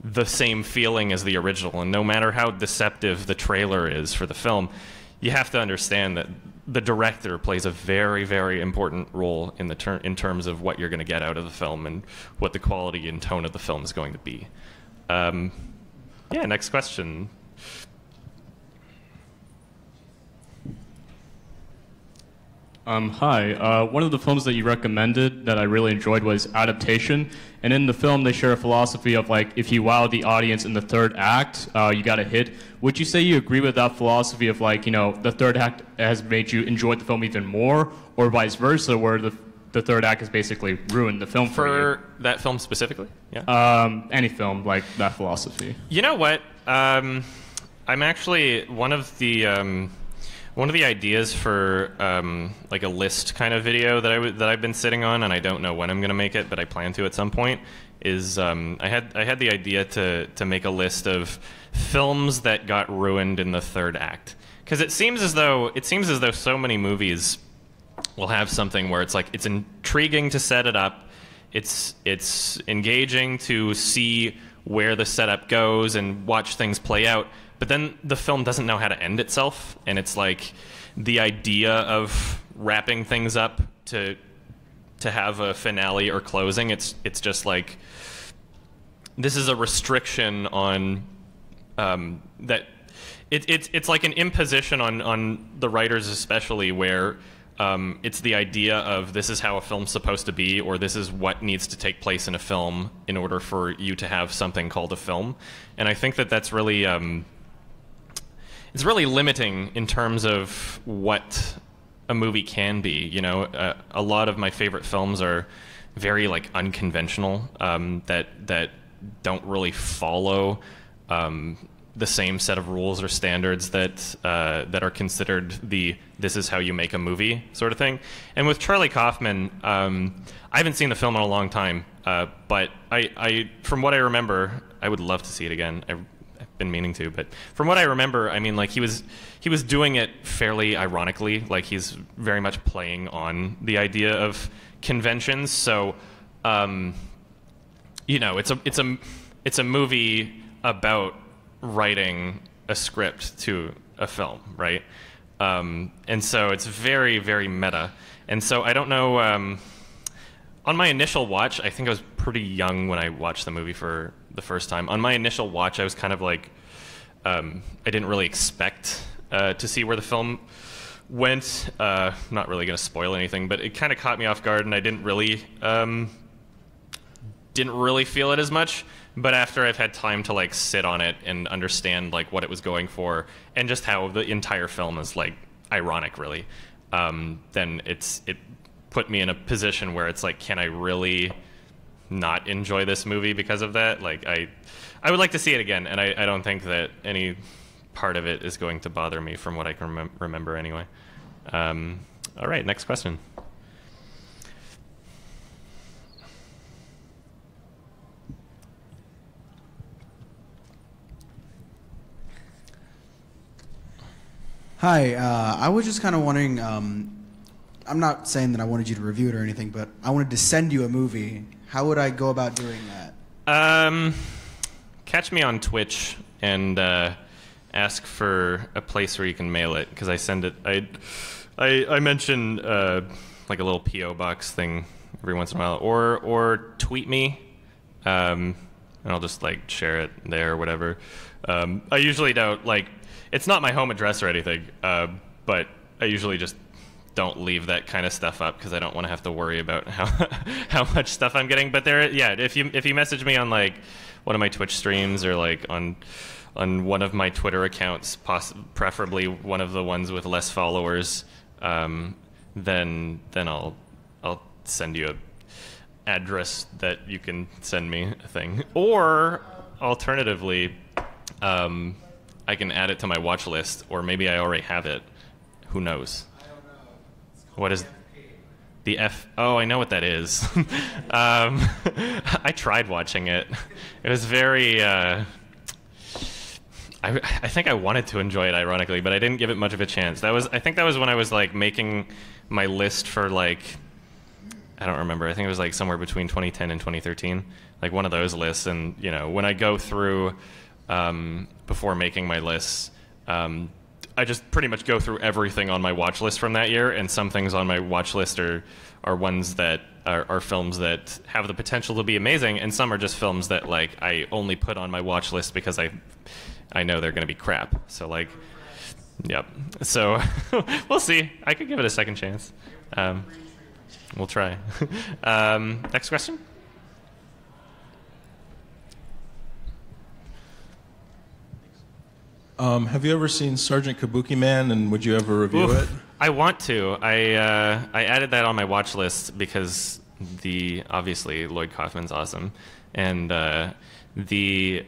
the same feeling as the original, and no matter how deceptive the trailer is for the film, you have to understand that the director plays a very, very important role in in terms of what you're going to get out of the film and what the quality and tone of the film is going to be. Yeah, next question. Hi. One of the films that you recommended that I really enjoyed was Adaptation. And in the film, they share a philosophy of, like, if you wow the audience in the third act, you got a hit. Would you say you agree with that philosophy of, like, you know, the third act has made you enjoy the film even more, or vice versa, where the third act has basically ruined the film for you? For that film specifically? Yeah. Any film, like that philosophy. You know what? I'm actually one of the ideas for like a list kind of video that I've been sitting on, and I don't know when I'm going to make it, but I plan to at some point. Is I had the idea to make a list of films that got ruined in the third act, because it seems as though so many movies will have something where it's like, it's intriguing to set it up, it's engaging to see where the setup goes and watch things play out. But then the film doesn't know how to end itself, and it's like the idea of wrapping things up to have a finale or closing. It's just like, this is a restriction on that. It's like an imposition on the writers, especially, where it's the idea of, this is how a film's supposed to be, or this is what needs to take place in a film in order for you to have something called a film. And I think that that's really it's really limiting in terms of what a movie can be. You know, a lot of my favorite films are very like unconventional, that don't really follow the same set of rules or standards that are considered this is how you make a movie sort of thing. And with Charlie Kaufman, I haven't seen the film in a long time, but I from what I remember, I would love to see it again. I been meaning to. But from what I remember, I mean, like he was doing it fairly ironically. Like he's very much playing on the idea of conventions. So, you know, it's a movie about writing a script to a film, right? And so it's very, very meta. And so I don't know. On my initial watch, I think I was pretty young when I watched the movie for the first time. On my initial watch, I was kind of like, I didn't really expect to see where the film went. Not really going to spoil anything, but it kind of caught me off guard, and I didn't really feel it as much. But after I've had time to like sit on it and understand like what it was going for, and just how the entire film is like ironic, really, then it put me in a position where it's like, can I really not enjoy this movie because of that? Like I would like to see it again, and I don't think that any part of it is going to bother me from what I can remember anyway. All right, next question. Hi, I was just kind of wondering, I'm not saying that I wanted you to review it or anything, but I wanted to send you a movie. How would I go about doing that? Catch me on Twitch and ask for a place where you can mail it, because I send it. I mention like a little PO box thing every once in a while, or tweet me, and I'll just like share it there or whatever. I usually don't like. It's not my home address or anything, but I usually just don't leave that kind of stuff up because I don't want to have to worry about how much stuff I'm getting. But there, yeah, if you message me on like one of my Twitch streams or like on one of my Twitter accounts, preferably one of the ones with less followers, then I'll send you a address that you can send me a thing. Or alternatively, I can add it to my watch list, or maybe I already have it. Who knows? I don't know. What is the F? Oh, I know what that is. I tried watching it. It was very. I think I wanted to enjoy it, ironically, but I didn't give it much of a chance. I think that was when I was like making my list for like. I don't remember. I think it was like somewhere between 2010 and 2013, like one of those lists. And you know, when I go through. Before making my lists, I just pretty much go through everything on my watch list from that year, and some things on my watch list are ones that are films that have the potential to be amazing, and some are just films that like I only put on my watch list because I know they're going to be crap. So like, yep. So we'll see. I could give it a second chance. We'll try. Next question. Have you ever seen Sergeant Kabuki Man, and would you ever review it? I want to. I added that on my watch list because obviously Lloyd Kaufman's awesome, and the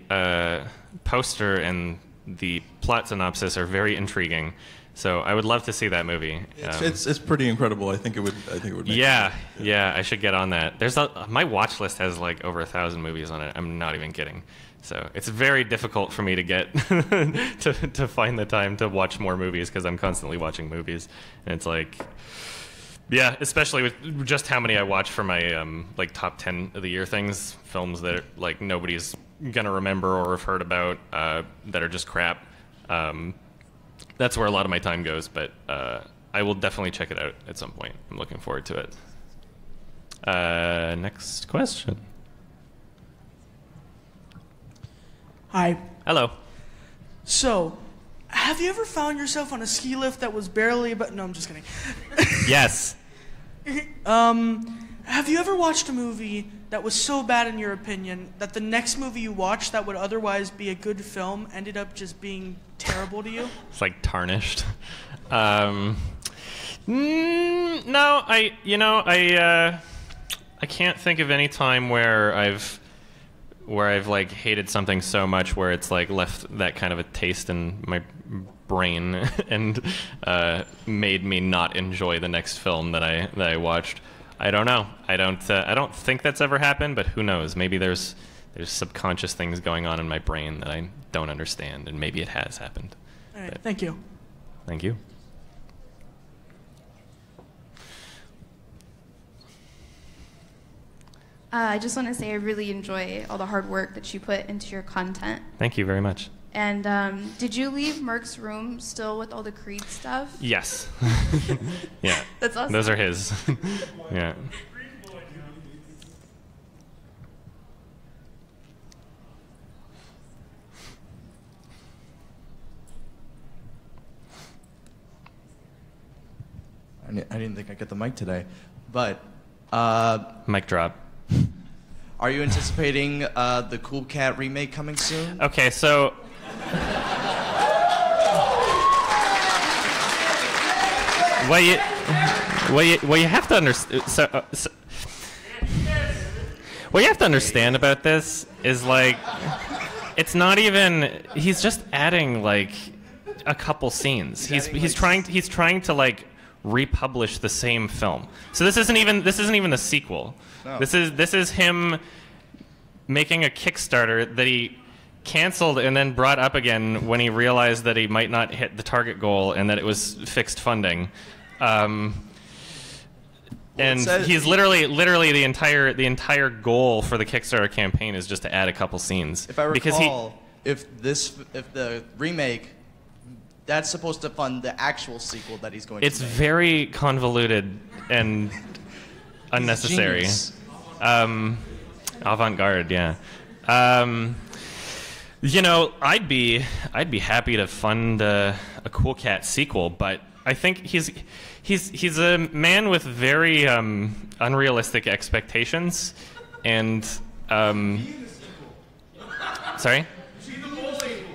poster and the plot synopsis are very intriguing. So I would love to see that movie. It's pretty incredible. I think it would. Make yeah, I should get on that. My watch list has like over 1,000 movies on it. I'm not even kidding. So it's very difficult for me to get to find the time to watch more movies because I'm constantly watching movies, and it's like, yeah, especially with just how many I watch for my like top 10 of the year things, films that like nobody's gonna remember or have heard about that are just crap. That's where a lot of my time goes, but I will definitely check it out at some point. I'm looking forward to it. Next question. Hi. Hello. So, have you ever found yourself on a ski lift that was barely about... No, I'm just kidding. Yes. Have you ever watched a movie that was so bad in your opinion that the next movie you watched that would otherwise be a good film ended up just being terrible to you? It's like tarnished. No, I can't think of any time where I've like hated something so much where it's like left that kind of a taste in my brain and made me not enjoy the next film that I watched. I don't know. I don't think that's ever happened, but who knows? Maybe there's there's subconscious things going on in my brain that I don't understand, and maybe it has happened. All right, But thank you. thank you. I just want to say I really enjoy all the hard work that you put into your content. Thank you very much. And did you leave Merck's room still with all the Creed stuff? Yes. Yeah. That's awesome. Those are his. Yeah. I didn't think I'd get the mic today, but Mic drop. are you anticipating the Cool Cat remake coming soon? Okay, so what you have to understand. What you have to understand about this is like, it's not even. He's just adding like a couple scenes. He's trying to like republish the same film. So this isn't even the sequel. No. This is him making a Kickstarter that he canceled and then brought up again when he realized that he might not hit the target goal and that it was fixed funding. And he's literally the entire goal for the Kickstarter campaign is just to add a couple scenes. If I recall, if the remake, that's supposed to fund the actual sequel that he's going it's to make. very convoluted and unnecessary. Avant-garde, yeah. You know, I'd be happy to fund a Cool Cat sequel, but I think he's a man with very unrealistic expectations, and sorry.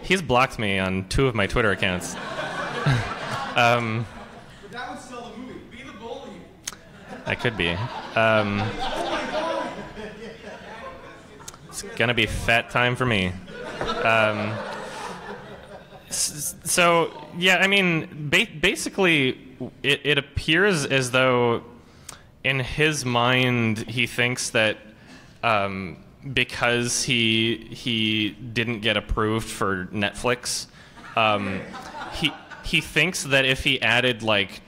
He's blocked me on 2 of my Twitter accounts. That would sell the movie. Be the bully. I could be. It's gonna be fat time for me. So yeah, I mean, basically, it appears as though, in his mind, he thinks that because he didn't get approved for Netflix, he thinks that if he added like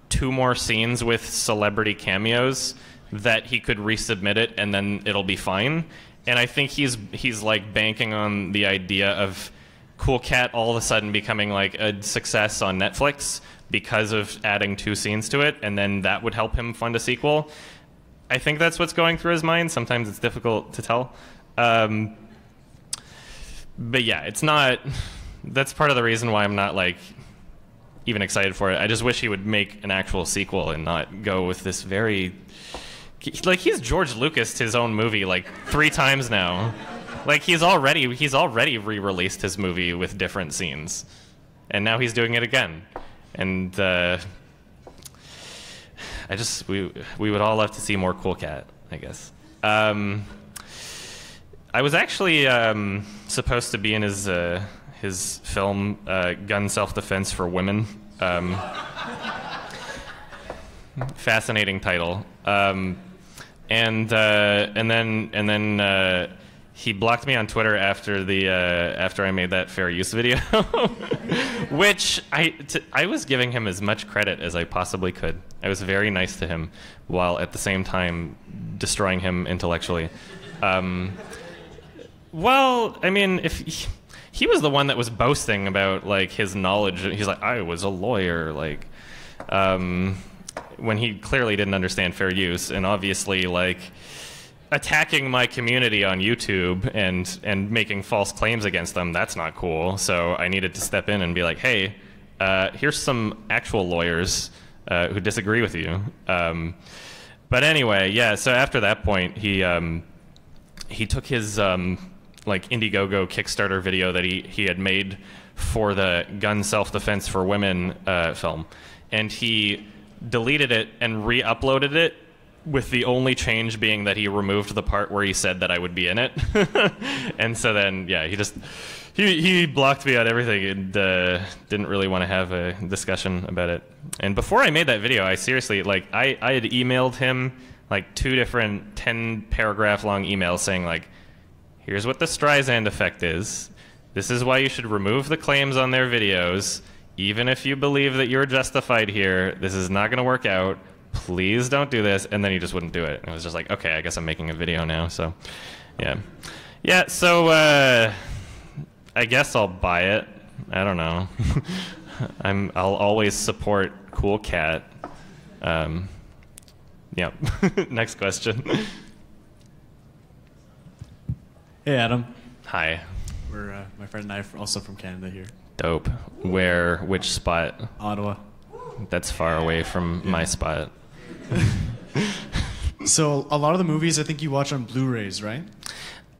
2 more scenes with celebrity cameos, that he could resubmit it and then it'll be fine. And I think he's like banking on the idea of Cool Cat all of a sudden becoming like a success on Netflix because of adding 2 scenes to it, and then that would help him fund a sequel. I think that's what's going through his mind. Sometimes it's difficult to tell. But yeah, it's not. That's part of the reason why I'm not like even excited for it. I just wish he would make an actual sequel and not go with this very. Like, he's George Lucas his own movie like 3 times now. Like, he's already re-released his movie with different scenes, and now he's doing it again. And we would all love to see more Cool Cat, I guess. I was actually supposed to be in his film Gun Self-Defense for Women. Fascinating title. And then he blocked me on Twitter after I made that fair use video, which I was giving him as much credit as I possibly could. I was very nice to him, while at the same time destroying him intellectually. Well, I mean, if he was the one that was boasting about like his knowledge, he's like, I was a lawyer, like, when he clearly didn't understand fair use, and obviously like attacking my community on YouTube and making false claims against them, that's not cool. So I needed to step in and be like, hey, here's some actual lawyers who disagree with you. But anyway, yeah, so after that point, he took his like Indiegogo Kickstarter video that he had made for the Gun Self-Defense for Women film, and he deleted it and re-uploaded it, with the only change being that he removed the part where he said that I would be in it. And so then, yeah, he blocked me on everything and didn't really want to have a discussion about it. And before I made that video, I seriously, like, I had emailed him like 2 different 10-paragraph long emails saying like, Here's what the Streisand effect is. This is why you should remove the claims on their videos. Even if you believe that you're justified here, this is not going to work out. Please don't do this. And then he just wouldn't do it. And it was just like, okay, I guess I'm making a video now. So, yeah. Yeah, so I guess I'll buy it. I don't know. I'll always support Cool Cat. Yeah. Next question. Hey, Adam. Hi. We're my friend and I are also from Canada here. Dope. Where? Which spot? Ottawa. That's far away from my spot. So a lot of the movies I think you watch on Blu-rays, right?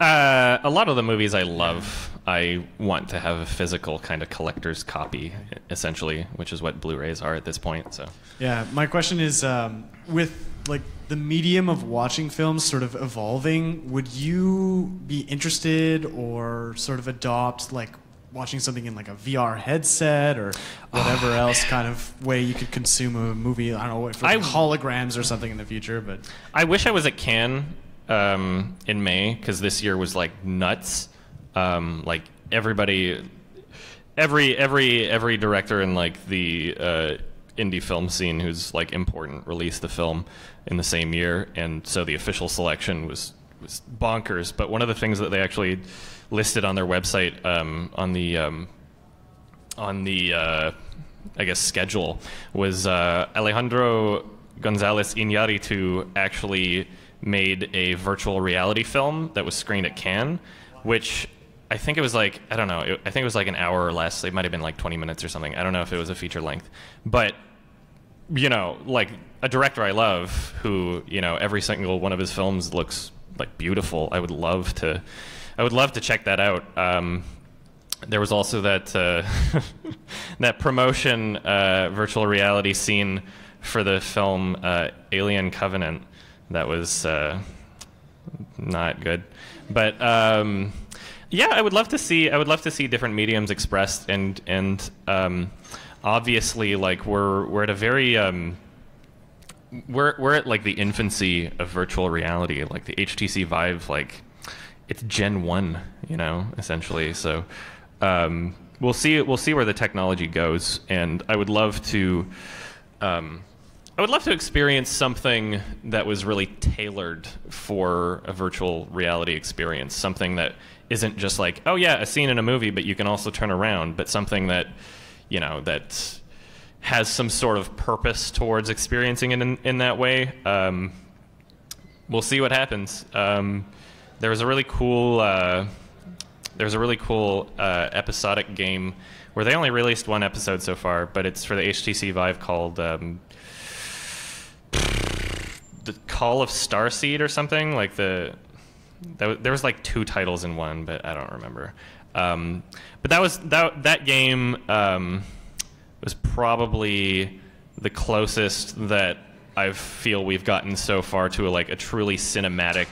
A lot of the movies I love, I want to have a physical kind of collector's copy, essentially, which is what Blu-rays are at this point. So. Yeah. My question is, with like the medium of watching films sort of evolving, would you be interested or sort of adopt like watching something in like a VR headset or whatever else kind of way you could consume a movie? I don't know, for like holograms or something in the future, but I wish I was at Cannes in May, because this year was like nuts. Like everybody, every director in like the indie film scene who's like important released the film in the same year, and so the official selection was bonkers. But one of the things that they actually listed on their website on the I guess schedule was Alejandro González Iñárritu actually made a virtual reality film that was screened at Cannes, which I think it was like, I don't know, I think it was like an hour or less. It might have been like 20 minutes or something. I don't know if it was a feature length. But, you know, like a director I love who, you know, every single one of his films looks like beautiful. I would love to check that out. There was also that that promotion virtual reality scene for the film Alien Covenant that was not good. But yeah, I would love to see different mediums expressed, and obviously, like we're at a very we're at like the infancy of virtual reality. Like the HTC Vive, like it's Gen 1, you know, essentially. So we'll see where the technology goes, and I would love to experience something that was really tailored for a virtual reality experience. Something that isn't just like, oh yeah, a scene in a movie, but you can also turn around, but something that, you know, that has some sort of purpose towards experiencing it in that way. We'll see what happens. There was a really cool episodic game where they only released one episode so far, but it's for the HTC Vive called the Call of Starseed or something. Like there was like 2 titles in one, but I don't remember. But that game was probably the closest that I feel we've gotten so far to a truly cinematic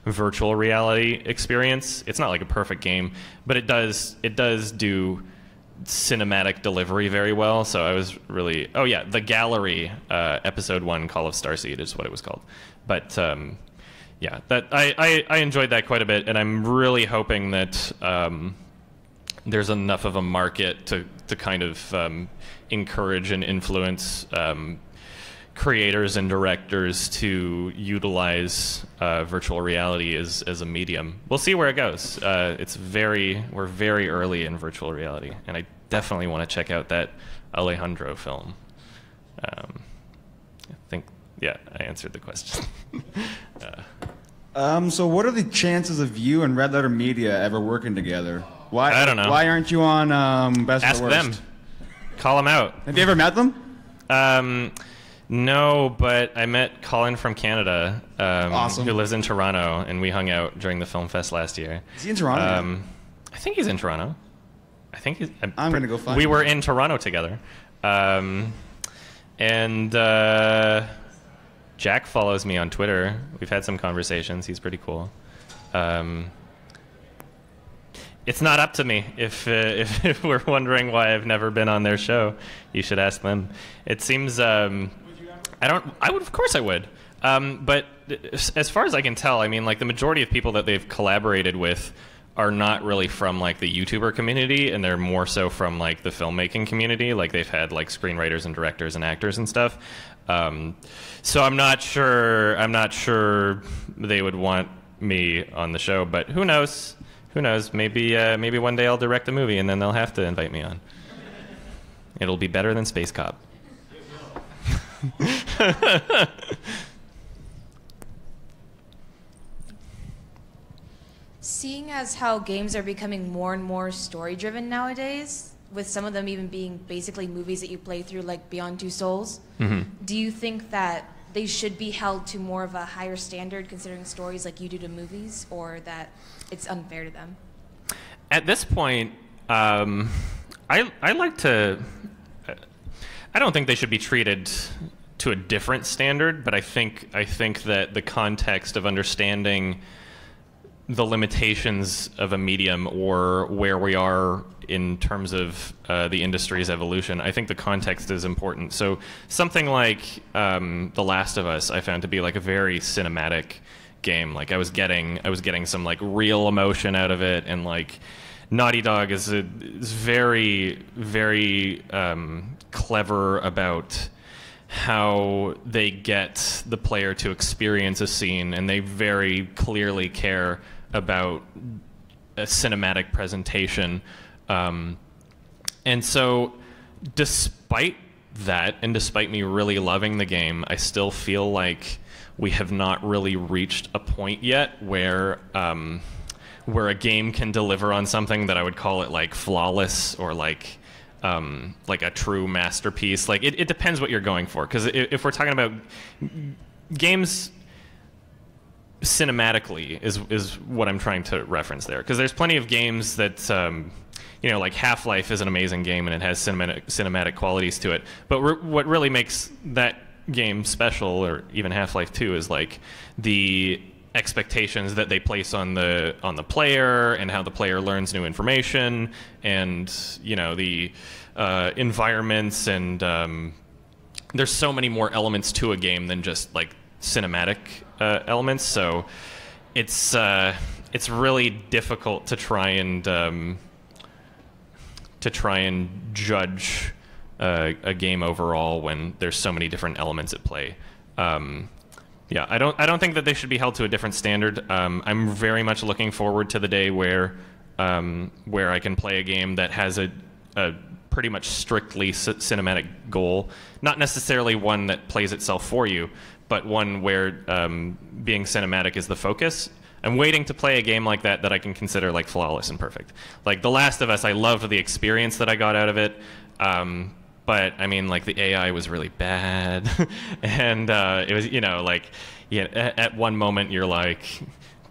virtual reality experience. It's not like a perfect game, but it does do cinematic delivery very well. So I was really, oh yeah, The Gallery, episode 1, Call of Starseed is what it was called. But yeah, that I enjoyed that quite a bit, and I'm really hoping that there's enough of a market to kind of encourage and influence creators and directors to utilize virtual reality as a medium. We'll see where it goes. We're very early in virtual reality, and I definitely want to check out that Alejandro film. I think, yeah, I answered the question. So what are the chances of you and Red Letter Media ever working together? Why, I don't know. Why aren't you on Best Ask or Worst? them. Call them out. Have you ever met them? No, but I met Colin from Canada, Awesome. who lives in Toronto, and we hung out during the film fest last year. Is he in Toronto? I think he's in Toronto. I think he's. I'm gonna go find We him. were in Toronto together, and Jack follows me on Twitter. We've had some conversations. He's pretty cool. It's not up to me. If we're wondering why I've never been on their show, you should ask them. It seems I would. Of course I would. But as far as I can tell, I mean, like the majority of people that they've collaborated with are not really from like the YouTuber community, and they're more so from like the filmmaking community. Like they've had like screenwriters and directors and actors and stuff. So I'm not sure they would want me on the show, but who knows? Who knows? Maybe one day I'll direct a movie and then they'll have to invite me on. It'll be better than Space Cop. Seeing as how games are becoming more and more story-driven nowadays, with some of them even being basically movies that you play through, like Beyond Two Souls, do you think that they should be held to more of a higher standard considering stories like you do to movies, or that it's unfair to them? At this point, I like to... I don't think they should be treated to a different standard, but I think that the context of understanding the limitations of a medium or where we are in terms of the industry's evolution, I think the context is important. So something like The Last of Us, I found to be like a very cinematic game. Like I was getting some like real emotion out of it, and like Naughty Dog is very, very clever about how they get the player to experience a scene, and they very clearly care about a cinematic presentation. And so despite that, and despite me really loving the game, I still feel like we have not really reached a point yet where a game can deliver on something that I would call it like flawless or like a true masterpiece. Like it depends what you're going for, because if we're talking about games cinematically is what I'm trying to reference there, because there's plenty of games that like Half-Life is an amazing game and it has cinematic qualities to it, but what really makes that game special, or even Half-Life 2, is like the expectations that they place on the player and how the player learns new information, and the environments, and there's so many more elements to a game than just like cinematic elements. So it's really difficult to try and judge a game overall when there's so many different elements at play. Yeah, I don't think that they should be held to a different standard. I'm very much looking forward to the day where I can play a game that has a pretty much strictly cinematic goal, not necessarily one that plays itself for you, but one where being cinematic is the focus. I'm waiting to play a game like that I can consider like flawless and perfect. Like The Last of Us, I loved the experience that I got out of it. But I mean, like the AI was really bad, and it was, at one moment you're like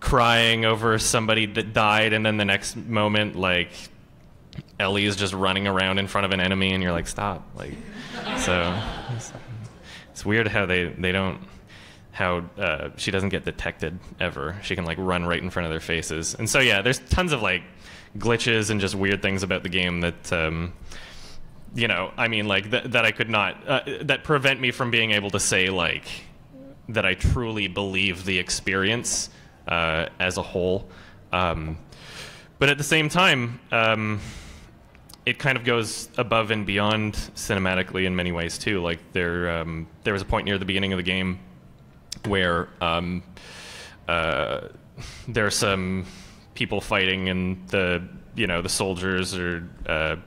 crying over somebody that died, and then the next moment, like Ellie is just running around in front of an enemy, and you're like, stop. Like, so it's weird how she doesn't get detected ever. She can like run right in front of their faces, and so yeah, there's tons of like glitches and just weird things about the game that. I mean, like that I could not, that prevent me from being able to say like that I truly believe the experience as a whole. But at the same time, it kind of goes above and beyond cinematically in many ways too. Like there was a point near the beginning of the game where there are some people fighting, and the soldiers are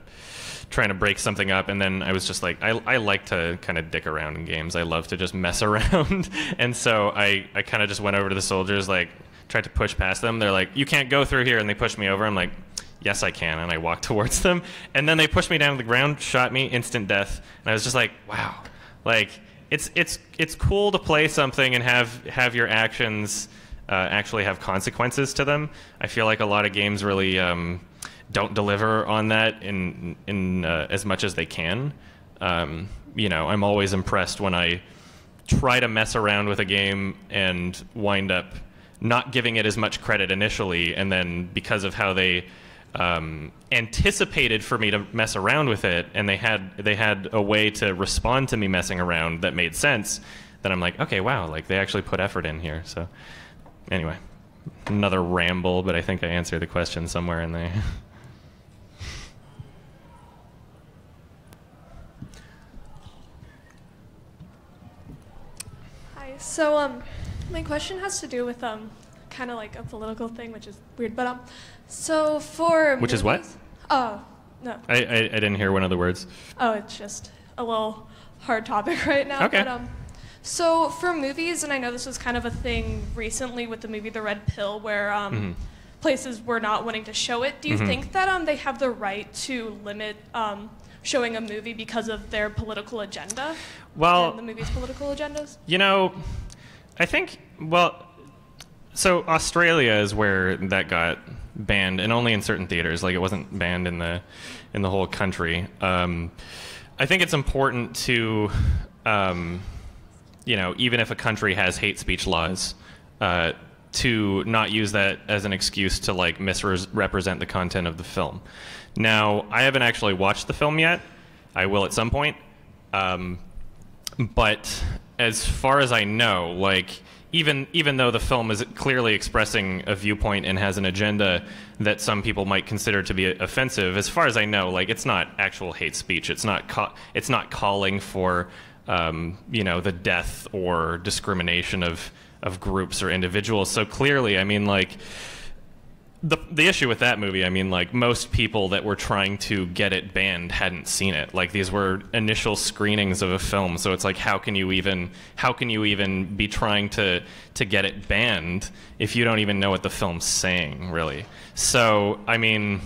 trying to break something up, and then I was just like, I like to kind of dick around in games. I love to just mess around. And so I kind of just went over to the soldiers, like tried to push past them. They're like, you can't go through here, and they pushed me over. I'm like, yes, I can, and I walked towards them. And then they pushed me down to the ground, shot me, instant death. And I was just like, wow. Like, it's cool to play something and have your actions actually have consequences to them. I feel like a lot of games really don't deliver on that in as much as they can. I'm always impressed when I try to mess around with a game and wind up not giving it as much credit initially, and then because of how they anticipated for me to mess around with it, and they had a way to respond to me messing around that made sense, then I'm like, okay, wow, like they actually put effort in here. So anyway, another ramble, but I think I answered the question somewhere in there. Hi. So my question has to do with kind of like a political thing, which is weird. But so for Which is what? movies- Oh no. I didn't hear one of the words. Oh, it's just a little hard topic right now. Okay. But, so for movies, and I know this was kind of a thing recently with the movie The Red Pill, where places were not wanting to show it. Do you Mhm. think that they have the right to limit showing a movie because of their political agenda? Well- and the movie's political agendas? You know, I think, well, so Australia is where that got banned, and only in certain theaters. Like, it wasn't banned in the whole country. I think it's important to, you know, even if a country has hate speech laws, to not use that as an excuse to like misrepresent the content of the film. Now, I haven't actually watched the film yet. I will at some point. But as far as I know, like, even though the film is clearly expressing a viewpoint and has an agenda that some people might consider to be offensive, as far as I know, like, it's not actual hate speech. It's not calling for you know, the death or discrimination of groups or individuals. So clearly, I mean, like, the issue with that movie, I mean, like, most people that were trying to get it banned hadn't seen it. Like, these were initial screenings of a film, so it's like, how can you even be trying to get it banned if you don't even know what the film's saying, really? So, I mean,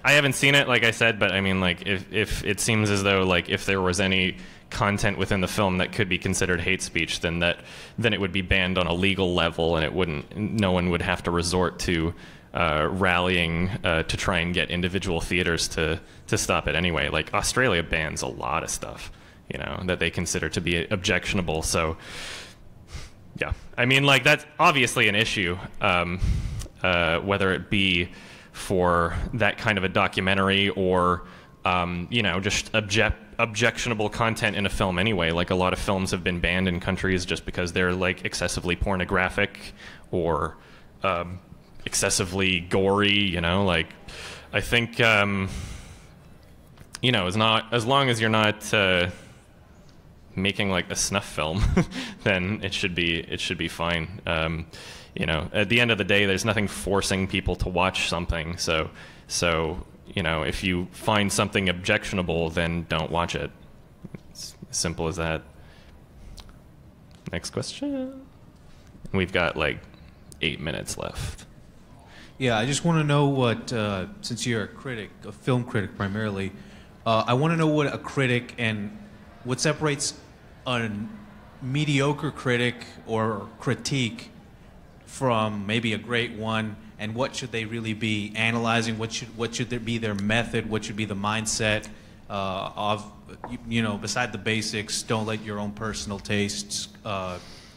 I haven't seen it, like I said, but I mean, like, if it seems as though, like, if there was any content within the film that could be considered hate speech, then it would be banned on a legal level, and no one would have to resort to rallying to try and get individual theaters to stop it anyway. Like, Australia bans a lot of stuff, you know, that they consider to be objectionable. So, yeah, I mean, like, that's obviously an issue, whether it be for that kind of a documentary or you know, just objectionable content in a film anyway. Like, a lot of films have been banned in countries just because they're like excessively pornographic or excessively gory, you know. Like, I think you know, as long as you're not making like a snuff film, then it should be fine. You know, at the end of the day, there's nothing forcing people to watch something. So you know, if you find something objectionable, then don't watch it. It's as simple as that. Next question. We've got like 8 minutes left. Yeah, I just want to know what, since you're a critic, a film critic primarily, I want to know what a critic and what separates a mediocre critic or critique from maybe a great one, and what should they really be analyzing? What should there be their method? What should be the mindset of, you know, beside the basics? Don't let your own personal tastes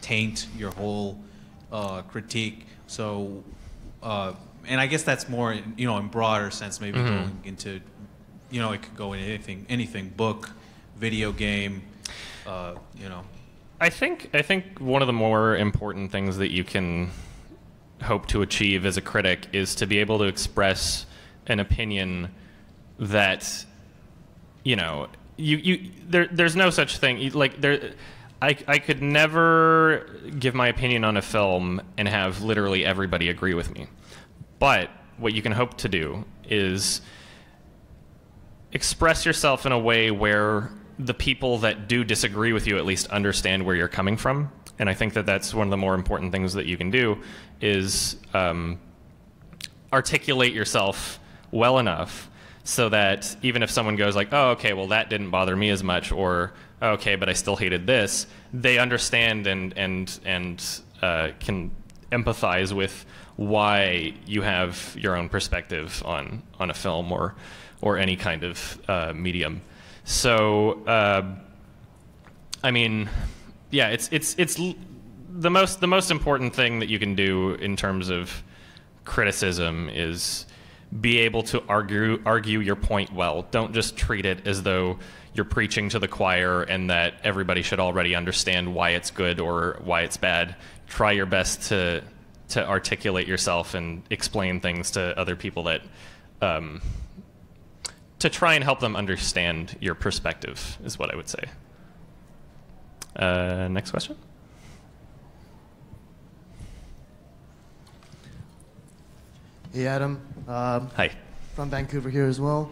taint your whole critique. So, and I guess that's more, you know, in broader sense, maybe going into, you know, it could go in anything, book, video game, you know. I think one of the more important things that you can hope to achieve as a critic is to be able to express an opinion that, you know, there's no such thing. Like, I could never give my opinion on a film and have literally everybody agree with me. But what you can hope to do is express yourself in a way where the people that do disagree with you at least understand where you're coming from. And I think that that's one of the more important things that you can do is articulate yourself well enough so that even if someone goes like, oh, okay, well, that didn't bother me as much, or okay, but I still hated this, they understand and can empathize with why you have your own perspective on a film or any kind of medium. So, I mean, yeah, it's the most important thing that you can do in terms of criticism is be able to argue your point well. Don't just treat it as though you're preaching to the choir and that everybody should already understand why it's good or why it's bad. Try your best to articulate yourself and explain things to other people that to try and help them understand your perspective is what I would say. Next question. Hey, Adam. Hi. From Vancouver here as well.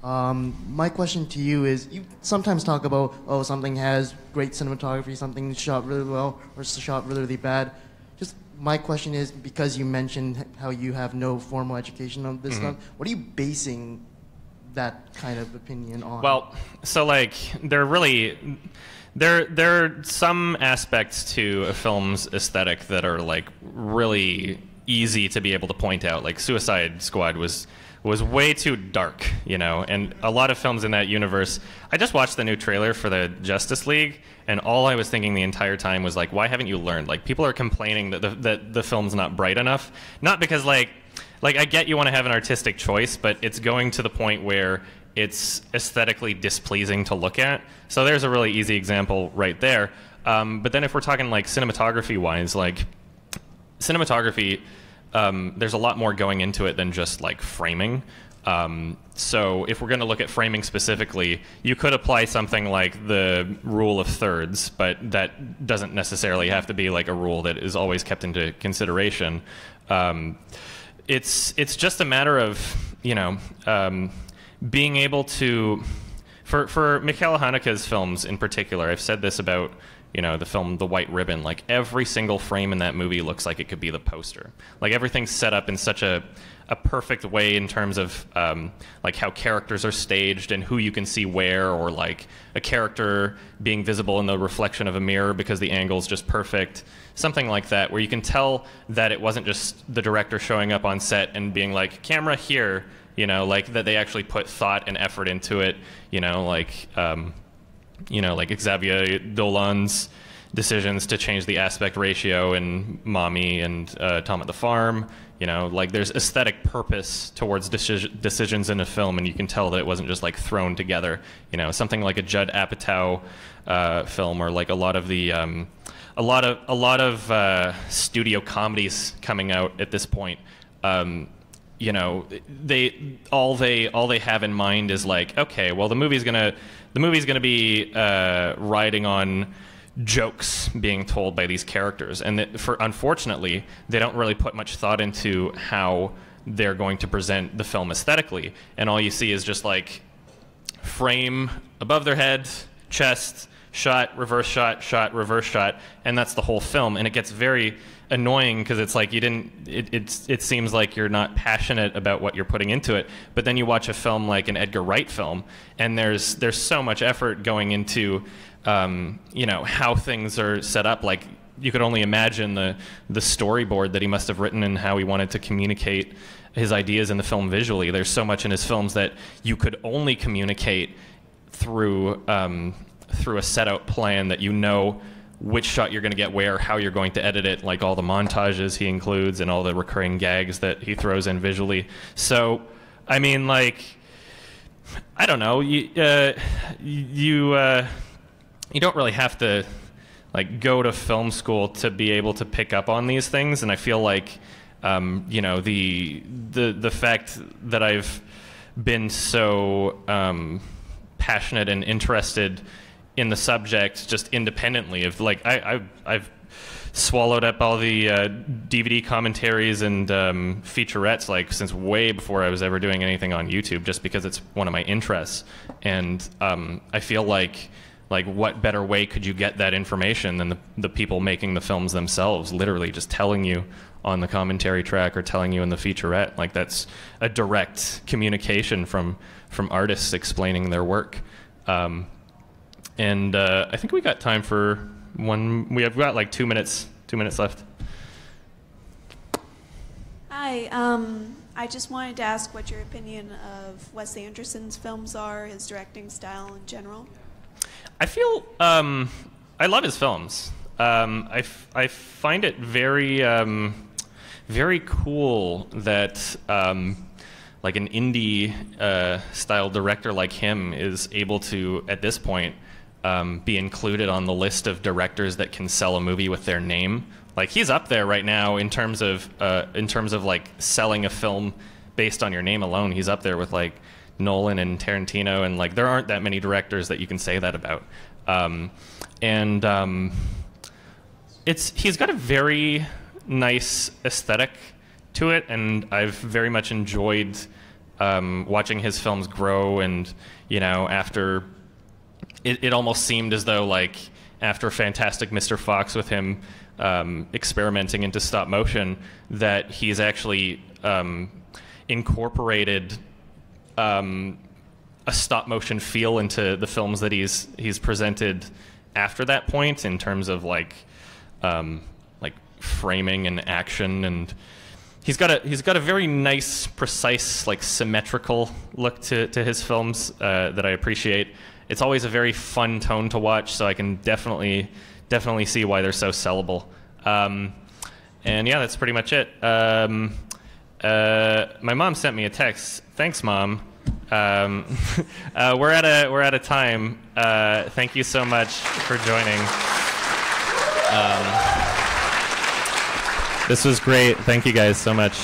My question to you is, you sometimes talk about, oh, something has great cinematography, something shot really well, or shot really, really bad. Just my question is, because you mentioned how you have no formal education on this stuff, what are you basing that kind of opinion on? Well, so like, there are some aspects to a film's aesthetic that are like really easy to be able to point out. Like Suicide Squad was way too dark, you know, and a lot of films in that universe. I just watched the new trailer for the Justice League, and all I was thinking the entire time was like, why haven't you learned? Like, people are complaining that the film's not bright enough, not because like I get you want to have an artistic choice, but it's going to the point where it's aesthetically displeasing to look at. So there's a really easy example right there. But then if we're talking like cinematography-wise, like cinematography, there's a lot more going into it than just like framing. So if we're going to look at framing specifically, you could apply something like the rule of thirds, but that doesn't necessarily have to be like a rule that is always kept into consideration. It's just a matter of, you know, being able to, for Michael Haneke's films in particular, I've said this about, you know, the film The White Ribbon, like every single frame in that movie looks like it could be the poster. Like everything's set up in such a perfect way in terms of like how characters are staged and who you can see where, or like a character being visible in the reflection of a mirror because the angle's just perfect. Something like that, where you can tell that it wasn't just the director showing up on set and being like, camera here, you know, like that they actually put thought and effort into it, you know, like Xavier Dolan's decisions to change the aspect ratio in Mommy and Tom at the Farm. You know, like there's aesthetic purpose towards decisions in a film, and you can tell that it wasn't just like thrown together. You know, something like a Judd Apatow film, or like a lot of the a lot of studio comedies coming out at this point. You know, all they have in mind is like, okay, well the movie's gonna be riding on jokes being told by these characters, and unfortunately they don't really put much thought into how they're going to present the film aesthetically, and all you see is just like frame above their head, chest, shot, reverse shot, reverse shot, and that's the whole film. And it gets very annoying because it's like it seems like you're not passionate about what you're putting into it. But then you watch a film like an Edgar Wright film, and there's so much effort going into you know, how things are set up. Like you could only imagine the storyboard that he must have written and how he wanted to communicate his ideas in the film visually. There's so much in his films that you could only communicate through a set out plan, that you know which shot you're going to get where, how you're going to edit it, like all the montages he includes and all the recurring gags that he throws in visually. So, I mean, like, I don't know, you don't really have to like go to film school to be able to pick up on these things, and I feel like you know, the fact that I've been so passionate and interested in the subject just independently of like I've swallowed up all the DVD commentaries and featurettes like since way before I was ever doing anything on YouTube, just because it's one of my interests. And I feel like what better way could you get that information than the people making the films themselves, literally just telling you on the commentary track or telling you in the featurette. Like that's a direct communication from artists explaining their work. And I think we got time for one. We have got like 2 minutes left. Hi, I just wanted to ask what your opinion of Wes Anderson's films are, his directing style in general. I feel I love his films. I find it very very cool that like an indie style director like him is able to, at this point, be included on the list of directors that can sell a movie with their name. Like, he's up there right now in terms of like selling a film based on your name alone. He's up there with like Nolan and Tarantino, and like there aren't that many directors that you can say that about. He's got a very nice aesthetic to it, and I've very much enjoyed watching his films grow. And after it almost seemed as though, like, after Fantastic Mr. Fox, with him experimenting into stop motion, that he's actually incorporated a stop motion feel into the films that he's presented after that point, in terms of like framing and action. And he's got a very nice, precise, like symmetrical look to his films that I appreciate. It's always a very fun tone to watch, so I can definitely see why they're so sellable. And yeah, that's pretty much it. My mom sent me a text. Thanks, Mom. We're out of time. Thank you so much for joining. This was great. Thank you guys so much.